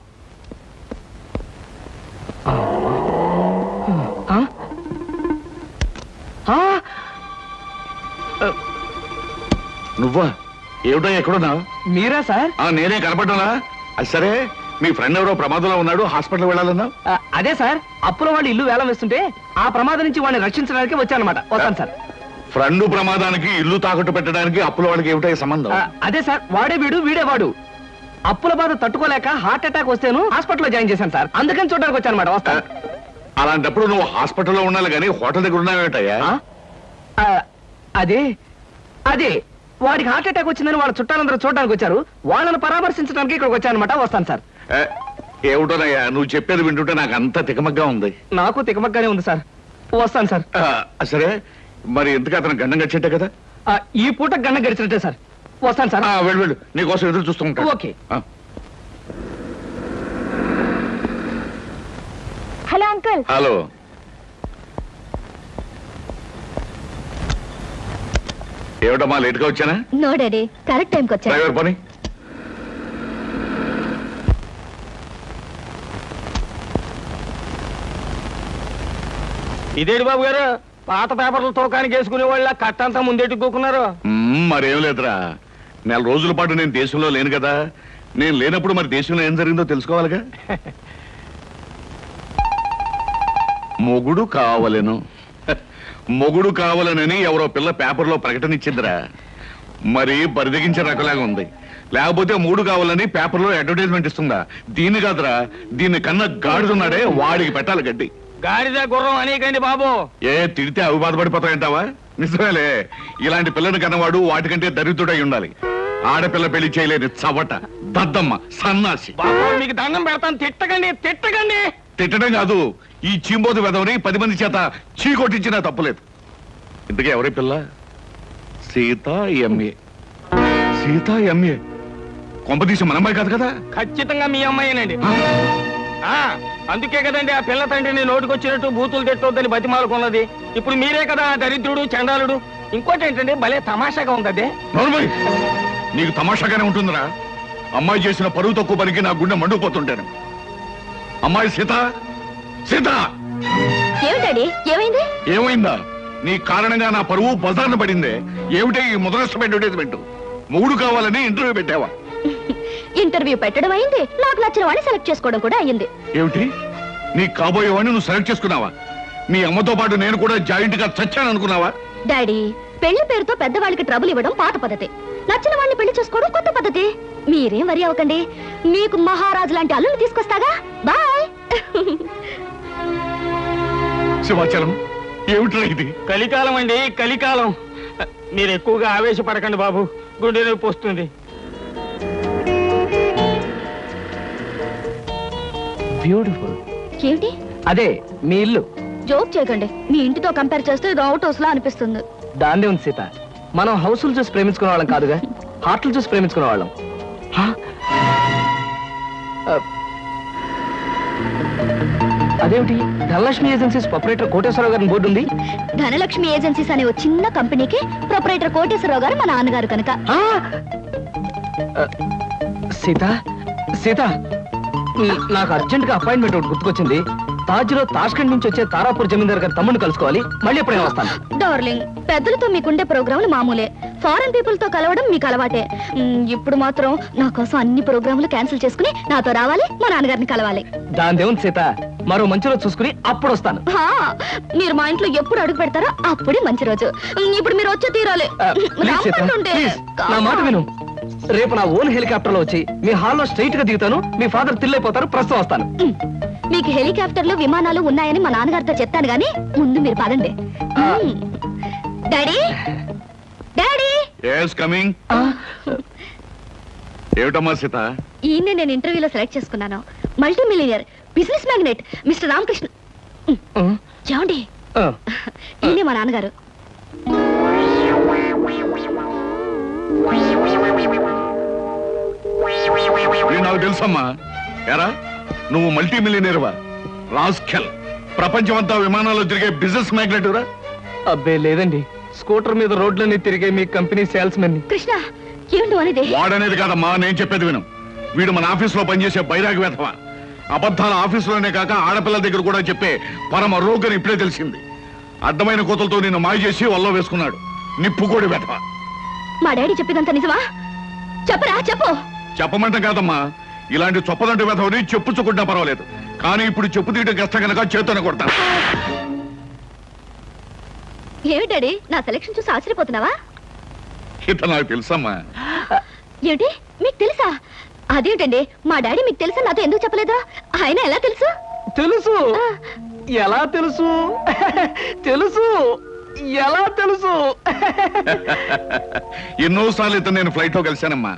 నువ్వా? ఏమిటో ఎక్కడున్నా? మీరా సార్? నేనే కనపడ్డానా? అది సరే, మీ ఫ్రెండ్ ఎవరో ప్రమాదంలో ఉన్నాడు, హాస్పిటల్ వెళ్ళాలన్నా? అదే సార్, అప్పుల వాళ్ళు ఇల్లు వేలం వేస్తుంటే ఆ ప్రమాదం నుంచి వాడిని రక్షించడానికి వచ్చానమాట. వస్తాను సార్. ఫ్రెండ్ ప్రమాదానికి ఇల్లు తాకట్టు పెట్టడానికి అప్పుల వాళ్ళకి ఏమిటో సంబంధం? అదే సార్, వాడే వీడు వీడే వాడు. అప్పుల బాధ తట్టుకోలేక హార్ట్ అటాక్ వస్తేను హాస్పిటల్లో జాయిన్ చేశాను సార్, అందుకని చూడడానికి వచ్చానమాట. వస్తాను. అలాంటప్పుడు నువ్వు హాస్పిటల్లో ఉండాలి కానీ హోటల్ దగ్గర ఉన్నావేటయ్యా? అదే అదే వాడికి హార్ట్ అటాక్ వచ్చిందని వాళ్ళ చుట్టాలందరూ చూడడానికి వచ్చారు, వాళ్ళని పరామర్శించడానికి ఇక్కడికి వచ్చానమాట. వస్తాను సార్. ఏమిటోనయ్యా నువ్వు చెప్పేది వింటుంటే నాకు అంత తికమగ్గా ఉంది. నాకు తికమగ్గానే ఉంది సార్. వస్తాను సార్. సరే, మరి ఎందుకు అతను గండం గడిచేట్టే కదా? ఈ పూట గండం గడిచినట్టే సార్. వస్తాను సార్. వెళ్ళు, నీకోసం ఎదురు చూస్తూ ఉంటాను. ఓకే. Hello uncle. హలో. ఏమిటమ్మా లేట్ గా వచ్చానా? నో డాడీ, కరెక్ట్ టైంకి వచ్చా. డ్రైవర్ పని. ఇదేంటి బాబు గారు, పాత పేపర్లు తోకానికి వేసుకునే వాళ్ళ కట్టంతా ముందెట్టుకోకున్నారు? మరేం లేదురా, 4 రోజుల పాటు నేను దేశంలో లేను కదా. నేను లేనప్పుడు మరి దేశంలో ఏం జరిగిందో తెలుసుకోవాలిగా. మొగుడు కావలెను, మొగుడు కావాలనని ఎవరో పిల్ల పేపర్లో ప్రకటన ఇచ్చిందిరా. మరి బరిదగించే రకలాగా ఉంది. లేకపోతే మూడు కావాలని పేపర్లో అడ్వర్టైజ్మెంట్ ఇస్తుందా? దీన్ని కాదురా, దీన్ని కన్నా గాడిదున్నాడే వాడికి పెట్టాలి గడ్డి. గాడిద గుర్రం అనేకండి బాబు. ఏ తిడితే అవి బాధపడిపోతాయంటావా? నిజమేలే, ఇలాంటి పిల్లని కన్నవాడు వాటికంటే దరిద్రుడై ఉండాలి. ఆడపిల్ల పెళ్లి చేయలేని చవట, దద్దమ్మ, సన్నాసి. మీకు దండం పెడతాను, తిట్టకండి తిట్టకండి. తిట్టడం కాదు, ఈ చీంబోతు వెదవని 10 మంది చేత చీకొట్టించినా తప్పులేదు. ఇంతకీ ఎవరి పిల్ల? సీతా ఎంఏ. సీతా ఎంఏ కొంపదీసి మన అమ్మాయి కాదు కదా? ఖచ్చితంగా మీ అమ్మాయినండి. అందుకే కదండి ఆ పిల్ల తండ్రిని నోటికొచ్చినట్టు బూతులు తిట్టొద్దని బతిమాలకున్నది. ఇప్పుడు మీరే కదా దరిద్రుడు, చండాలుడు. ఇంకోటి ఏంటండి, భలే తమాషాగా ఉంది. నోర్మై, నీకు తమాషాగానే ఉంటుందిరా. అమ్మాయి చేసిన పరువు తక్కువ పనికి నా గుండె మండుకుపోతుంటాను. అమ్మాయి సీత, సీత ఏమిటండి, ఏమైంది? ఏమైందా? నీ కారణంగా నా పరువు బజార్న పడిందే. ఏమిటే ఈ ముదరష్టం అడ్వర్టైజ్మెంట్? మూడు కావాలని ఇంటర్వ్యూ పెట్టావా? ఇంటర్వ్యూ పెట్టడం అయింది, నాకు నచ్చిన వాడిని సెలెక్ట్ చేసుకోవడం కూడా అయ్యింది. ఏమిటి, నీ కాబోయేవాడిని నువ్వు సెలెక్ట్ చేసుకున్నావా? మీ అమ్మతో పాటు నేను కూడా జాయింట్ గా చచ్చాను అనుకున్నావా? డాడీ, పెళ్లి పేరుతో పెద్దవాళ్ళకి ట్రబుల్ ఇవ్వడం పాత పద్ధతి, నచ్చిన వాళ్ళని పెళ్లి చేసుకోవడం కొత్త పద్ధతి. మీరేం వరి అవ్వకండి, మీకు మహారాజు లాంటి అల్లుని తీసుకొస్తాగా. బాయ్. శివాచలం, ఏమిట్రా ఇది? కలికాలం అండి, కలికాలం. మీరు ఎక్కువగా ఆవేశపడకండి బాబు, గుండె నొప్పి వస్తుంది. బ్యూటిఫుల్. ఏంటి అదే మీ ఇల్లు. జోక్ చేయకండి, మీ ఇంటితో కంపేర్ చేస్తే ఇది అవుట్ హౌస్ లా అనిపిస్తుంది. దాన్నే ఉంది సీత, మనం హౌస్లు చూసి ప్రేమించుకునే వాళ్ళం కాదుగా, హార్ట్లు చూసి ప్రేమించుకునే వాళ్ళం. అదేమిటి, ధనలక్ష్మి ఏజెన్సీస్ ప్రొపరేటర్ కోటేశ్వరరావు గారి బోర్డు ఉంది. ధనలక్ష్మి ఏజెన్సీస్ అనే ఒక చిన్న కంపెనీకి ప్రొపరేటర్ కోటేశ్వరరావు గారు మా నాన్నగారు కనుక. సీత సీత, నాకు అర్జెంట్ గా అపాయింట్మెంట్ ఒకటి గుర్తుకొచ్చింది. తాజ్ లో తాష్కండ్ నుంచి వచ్చే తారాపూర్ జమీందార్ గారి తమ్ముడిని కలుసుకోవాలి. మళ్ళీ ఎప్పుడైనా వస్తాను. డార్లింగ్, పెద్దలతో మీకుండే ప్రోగ్రాములు మామూలే, ఫారెన్ పీపుల్ తో కలవడం మీకు అలవాటే. ఇప్పుడు మాత్రం నా కోసం అన్ని ప్రోగ్రాములు క్యాన్సిల్ చేసుకుని నాతో రావాలి, మా నాన్నగారిని కలవాలి. దాని దేవుని సీత, మరో మంచి రోజు చూసుకుని అప్పుడు వస్తాను. మీరు మా ఇంట్లో ఎప్పుడు అడుగు పెడతారో అప్పుడే మంచి రోజు. ఇప్పుడు మీరు వచ్చే తీరాలి. ప్లీజ్ సీత, ప్లీజ్, నా మాట విను. రేపు నా ఓన్ హెలికాప్టర్ లో వచ్చి మీ హాల్లో స్ట్రైట్ గా దిగుతాను. మీ ఫాదర్ తిల్లైపోతారు. ప్రస్తుతం వస్తాను. మీకు హెలికాప్టర్లు విమానాలు ఉన్నాయని మా నాన్నగారితో చెప్తాను గానీ ముందు మీరు పదండి. Daddy, daddy. yes coming. ఏమిటమ్మా సీత? ఈయన నేను ఇంటర్వ్యూలో సెలెక్ట్ చేసుకున్నాను. Multi millionaire, business magnate mister Ramakrishna. చూడండి, ఈయనే మా నాన్నగారు. నాకు తెలుసమ్మా. ఎరా, నువ్వు మల్టీ మిలియనీర్వా? రాస్కెల్, ప్రపంచమంతా విమానాల్లో తిరిగే బిజినెస్ మ్యాగ్నెట్ రా? అబ్బే లేదండి, స్కూటర్ మీద రోడ్లన్నీ తిరిగే మీ కంపెనీ సేల్స్ మెన్. కృష్ణ, ఏమిటి అనేది? వాడనేది కాదమ్మా, నేను చెప్పేది విను. వీడు మన ఆఫీస్ లో పనిచేసే బైరాగి వేధవా. అబద్ధాల ఆఫీసులోనే కాక ఆడపిల్లల దగ్గర కూడా చెప్పే పరమ రోగని ఇప్పుడే తెలిసింది. అడ్డమైన కోతలతో నిన్ను మాయ చేసి వల్ల వేసుకున్నాడు. నిప్పుకోడి వేధవా. మా డాడీ చెప్పేదంతా నిజమా? చెప్పరా, చెప్పు. చెప్పమంటాం కాదమ్మా, ఇలాంటి చొప్పదంటు వేధవని చెప్పుచ్చుకుంటా పర్వాలేదు, కానీ ఇప్పుడు చెప్పు తీయడం కష్టం కనుక చేతోనే కొడతాను. ఏమి డాడీ, నా సెలక్షన్ చూసి ఆశ్చర్యపోతున్నావా? ఇత నాకు తెలుసమ్మా. ఏమిటి, మీకు తెలుసా? అదేంటండి, మా డాడీ మీకు తెలుసా నాతో ఎందుకు చెప్పలేదు? ఆయన ఎలా తెలుసు? తెలుసు. ఎలా తెలుసు? తెలుసు. ఎలా తెలుసు? ఎన్నోసార్లు ఇతను నేను ఫ్లైట్ లో కలిశానమ్మా.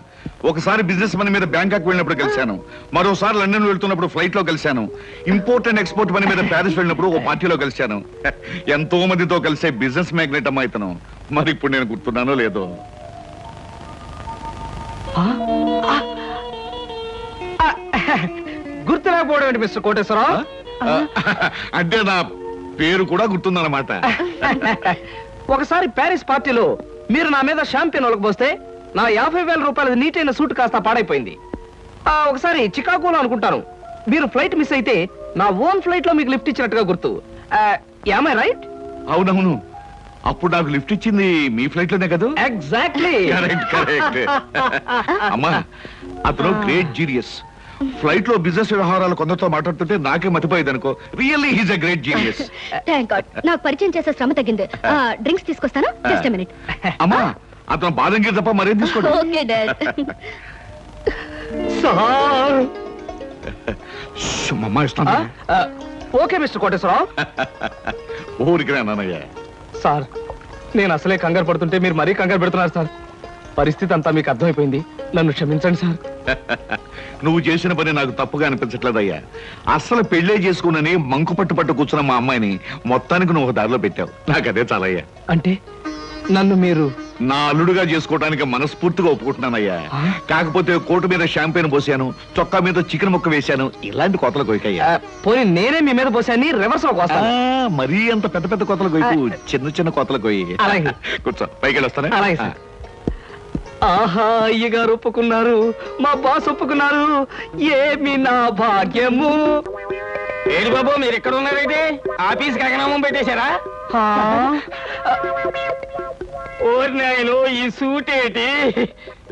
ఒకసారి బిజినెస్ పని మీద బ్యాంకాక్ వెళ్ళినప్పుడు కలిశాను, మరోసారి లండన్ వెళ్తున్నప్పుడు ఫ్లైట్ లో కలిశాను, ఇంపోర్ట్ అండ్ ఎక్స్పోర్ట్ పని మీద ప్యారిస్ వెళ్ళినప్పుడు ఓ పార్టీలో కలిశాను. ఎంతో మందితో కలిసే బిజినెస్ మ్యాగ్నెట్ అమ్మా ఇతను. మరి ఇప్పుడు నేను గుర్తున్నానో లేదో. గుర్తులేకపోవడం ఏంటి మిస్టర్ కోటేశ్వరరావు? అంటే నా పేరు కూడా గుర్తుందన్నమాట. ఒకసారి ప్యారిస్ పార్టీలో మీరు నా మీద షాంపియన్ ఒలకపోస్తే నా 50,000 రూపాయల నీటైన సూట్ కాస్త పాడైపోయింది. ఒకసారి చికాగోలో అనుకుంటాను మీరు ఫ్లైట్ మిస్ అయితే నా ఓన్ ఫ్లైట్ లో మీకు లిఫ్ట్ ఇచ్చినట్టుగా గుర్తు. Am I right? అవునవును, అప్పుడు నాకు లిఫ్ట్ ఇచ్చింది మీ ఫ్లైట్ లోనే కదా? ఎగ్జాక్ట్లీ. Correct correct. అమ్మా, అతను గ్రేట్ జీనియస్. ఫ్లైట్ లో బిజినెస్ వ్యవహారాలు కొందరితో మాట్లాడుతుంటే నాకే మతిపోయేది అనుకో. Really he's a great genius. Thank God, నాకు పరిచయం చేసే శ్రమ తగ్గింది. డ్రింక్స్ తీసుకొస్తాను, జస్ట్ ఎ మినిట్. అమ్మా, అతను బాదం గీర్ తప్ప మరేం తీసుకోండి. Okay dad. అమ్మా ఇస్తాను. Okay mister Koteswararao. ఊరికి నాన్నయ్య. సార్, నేను అసలే కంగారు పడుతుంటే మీరు మరీ కంగారు పెడుతున్నారు సార్. పరిస్థితి అంతా మీకు అర్థమైపోయింది, నన్ను క్షమించండి సార్. నువ్వు చేసిన పని నాకు తప్పుగా అనిపించట్లేదయ్యా. అసలు పెళ్లే చేసుకున్నని మంకు పట్టు కూర్చున్న మా అమ్మాయిని మొత్తానికి నువ్వు ఒక దారిలో పెట్టావు. నాకు అదే చాలయ్యా. అంటే నన్ను మీరు నా అల్లుడుగా చేసుకోవడానికి మనస్ఫూర్తిగా ఒప్పుకుంటున్నానయ్యా. కాకపోతే కోటు మీద షాంపెయిన్ పోసాను, చొక్కా మీద చికెన్ ముక్క వేశాను, ఇలాంటి కోతలు కొయ్యకయ్యా. పోనీ నేనే మీ మీద పోసాని రివర్స్ లో కోస్తాను. మరీ అంత పెద్ద పెద్ద కోతలు కొయ్యకు, చిన్న చిన్న కోతలు కొయ్యి. అలాగే. కూర్చో, పైకి వెళ్ళొస్తానే. అలాగే సార్. ఆహా, అయ్యగారు ఒప్పుకున్నారు, మా బాస్ ఒప్పుకున్నారు. ఏమి నా భాగ్యము. ఏడు బాబు, మీరు ఎక్కడ ఉన్నారైతే ఆఫీస్ గగనామం పెట్టేశారా? ఓరి నాయను, ఈ సూట్ ఏంటి,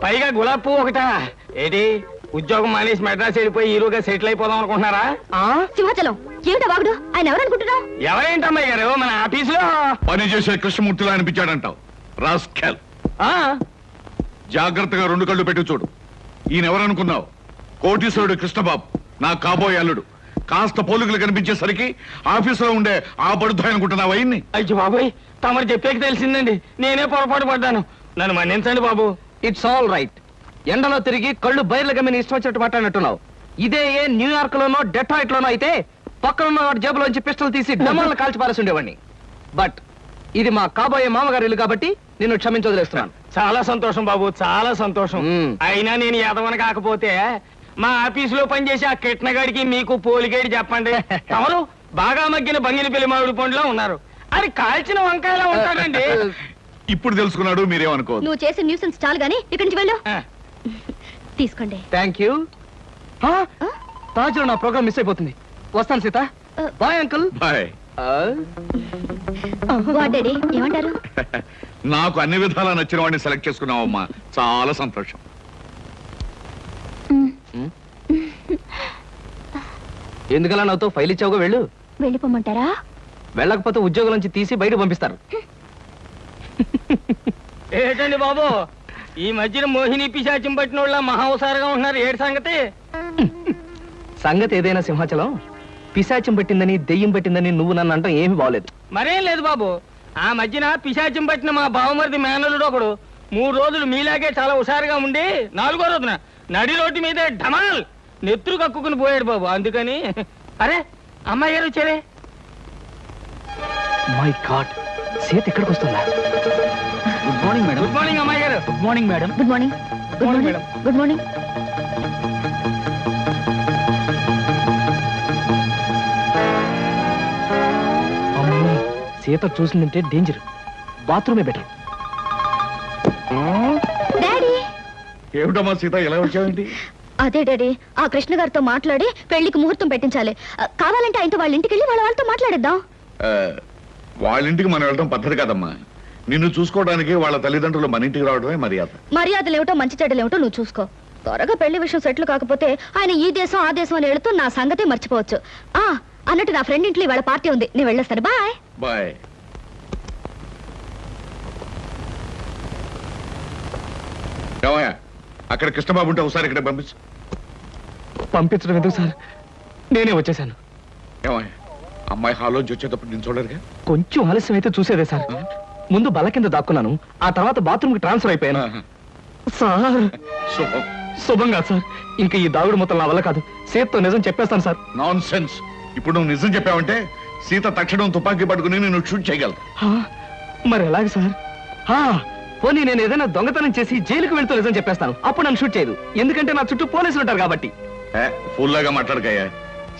పైగా గులాబ్ పువ్వు ఒకటా ఏంటి? ఉద్యోగం మానేసి మెడ్రాస్ వెళ్ళిపోయి హీరోగా సెటిల్ అయిపోదాం అనుకుంటున్నారా? సింహాచలం ఏమిటా వాగుడు? ఆయన ఎవరనుకుంటున్నావు? ఎవరేంటమ్మాయి గారు, మన ఆఫీసులో పనిచేసే కృష్ణమూర్తిలో అనిపించాడంటావు. రాస్కెల్, జాగ్రత్తగా 2 కళ్ళు పెట్టి చూడు. ఈయన ఎవరనుకున్నావు? కోటీశ్వరుడు కృష్ణబాబు, నా కాబోయే అల్లుడు. కాస్త పోలికలు కనిపించేసరికి ఆఫీసులో ఉండే ఆ పడుతాయి అనుకుంటున్నావు అయ్యింది. అయ్యో బాబోయ్, తమరు చెప్పేకి తెలిసిందండి. నేనే పొరపాటు పడ్డాను, నన్ను మన్నించండి బాబు. It's all right. ఎండలో తిరిగి కళ్ళు బయర్లు గమ్మిని ఇష్టం వచ్చినట్టు మాట్లాడినట్టున్నావు. ఇదే ఏ న్యూయార్క్ లోనో డెట్రాయిట్ లోనో అయితే పక్కనున్న వాడి జేబులోంచి పిస్టల్ తీసి డమ్మలను కాల్చి పారేసి ఉండేవాడిని. బట్ ఇది మా కాబోయే మామగారి ఇల్లు కాబట్టి నిన్ను క్షమించొదిలేస్తున్నాను. చాలా సంతోషం బాబు, చాలా సంతోషం. అయినా నేను యాదవన కాకపోతే మా ఆఫీసులో పనిచేసే ఆ కిట్నగాడికి మీకు పోలిగేడి చెప్పండి. తమరు బాగా మగ్గిన బంగిన పెళ్లి మామిడి పండులో ఉన్నారు, అది కాల్చిన వంకాయలా ఉంటాడండి. ఇప్పుడు తెలుసుకున్నాడు, మీరేమనుకోవద్దు. నువ్వు చేసే న్యూసెన్స్ చాలు గానీ ఇక్కడి నుంచి వెళ్ళు. తీసుకోండి. Thank you. తాజులో నా ప్రోగ్రామ్ మిస్ అయిపోతుంది. వస్తాను Seetha. Bye uncle. Bye. Daddy ఏమంటారు? నాకు అన్ని విధాలా నచ్చిన వాడిని సెలెక్ట్ చేసుకున్నావమ్మా, చాలా సంతోషం. ఎందుకలా నాతో ఫైల్ ఇచ్చావుగా, వెళ్ళు. వెళ్ళిపోమంటారా? వెళ్ళకపోతే ఉద్యోగం నుంచి తీసి బయట పంపిస్తారు. ఏంటండి బాబు, ఈ మధ్యన మోహిని పిశాచం పట్టిన వాళ్ళ మహావసారగా ఉంటున్నారు, ఏడు సంగతి? సంగతి ఏదైనా సింహాచలం, పిశాచం పట్టిందని దెయ్యం పట్టిందని నువ్వు నన్ను అంటాం ఏమీ బాగలేదు. మరేం లేదు బాబు, ఆ మధ్యన పిశాచం పట్టిన మా బావమరిది మేనలుడు ఒకడు 3 రోజులు మీలాగే చాలా హుషారుగా ఉండి 4వ రోజున నడి రోడ్డు మీదే ఢమాల్ నెత్తురు కక్కుకుని పోయాడు బాబు. అందుకని అరే అమ్మాయి గారు వచ్చారే. మై గాడ్, సీత ఎక్కడికి వస్తుందా? Good morning madam. Good morning అమ్మాయి గారు. Good morning madam. Good morning. Good morning. Good morning. అమ్మో, సీత చూసిందంటే డేంజర్. బాత్రూమే బెటర్. డాడీ. ఏమిటమ్మా సీత, ఎలా వచ్చావేంటి? అదే డాడీ, ఆ కృష్ణ గారితో మాట్లాడి పెళ్లికి ముహూర్తం పెట్టించాలి. కావాలంటే ఆయనతో వాళ్ళ ఇంటికి వెళ్ళి వాళ్ళతో మాట్లాడేద్దాం. వాళ్ళ ఇంటికి మనం వెళ్ళడం పద్ధతి కాదమ్మా. నిన్ను చూసుకోవడానికి వాళ్ళ తల్లిదండ్రులు మన ఇంటికి రావడమే మర్యాద. మర్యాదలు ఏమిటో మంచి చెడ్డలు ఏమిటో నువ్వు చూసుకో. త్వరగా పెళ్లి విషయం సెటిల్ కాకపోతే ఆయన ఈ దేశం ఆ దేశం అని వెళుతూ నా సంగతే మర్చిపోవచ్చు. అన్నట్టు నా ఫ్రెండ్ ఇంట్లో వాళ్ళ పార్టీ ఉంది, నేను వెళ్ళేస్తాను. బాయ్. బాయ్. ఏమయ్యా, అక్కడ కృష్ణబాబు ఉంటే ఒకసారి ఇక్కడ పంపించు. పంపించడం ఎందుకు సార్, నేనే వచ్చేసాను. ఏమయ్యా, అమ్మాయి హాల్లోంచి వచ్చేటప్పుడు నేను చూడరుగా? కొంచెం ఆలస్యం అయితే చూసేదే సార్. ముందు బల్ల కింద దాక్కున్నాను, ఆ తర్వాత బాత్రూమ్ కి ట్రాన్స్ఫర్ అయిపోయాను. సార్ శుభం. శుభంగా సార్, ఇంకా ఈ దాగుడు మొత్తం నా వల్ల కాదు. సీతతో నిజం చెప్పేస్తాను సార్. Non sense. ఇప్పుడు నువ్వు నిజం చెప్పావంటే సీత తక్షణం తుపాకీ పట్టుకుని నేను షూట్ చేయగలను. మరి ఎలాగ సార్? పోనీ నేను ఏదైనా దొంగతనం చేసి జైలుకు వెళ్తూ నిజం చెప్పేస్తాను, అప్పుడు నన్ను షూట్ చేయదు. ఎందుకంటే నా చుట్టూ పోలీసులు ఉంటారు కాబట్టి. ఫుల్లాగా మాట్లాడకయ్యా.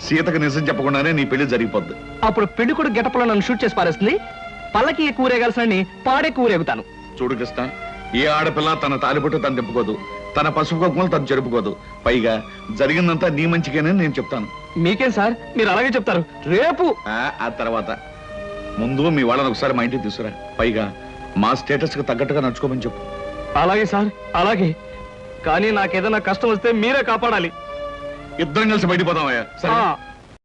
సీతకు నిజం చెప్పకుండానే నీ పెళ్లి జరిగిపోద్ది. అప్పుడు పెళ్లి కూడా గెటప్లో నన్ను షూట్ చేసి పారేస్తుంది. పల్లకి కూరేగాల్సిన పాడే కూరేగుతాను. చూడు కృష్ణ, ఏ ఆడపిల్ల తన తాలిబొట్టు తను తిప్పుకోదు, తన పసుపు కుంకుమలు తను జరుపుకోదు. పైగా జరిగిందంతా నీ మంచిగానే నేను చెప్తాను. మీకేం సార్, మీరు అలాగే చెప్తారు. రేపు ఆ తర్వాత ముందు మీ వాళ్ళని ఒకసారి మా ఇంటికి తీసుకురా. పైగా మా స్టేటస్ కు తగ్గట్టుగా నడుచుకోమని చెప్పు. అలాగే సార్, అలాగే. కానీ నాకేదైనా కష్టం వస్తే మీరే కాపాడాలి. ఇద్దరం కలిసి బయటపోదామయ్యా. సరే.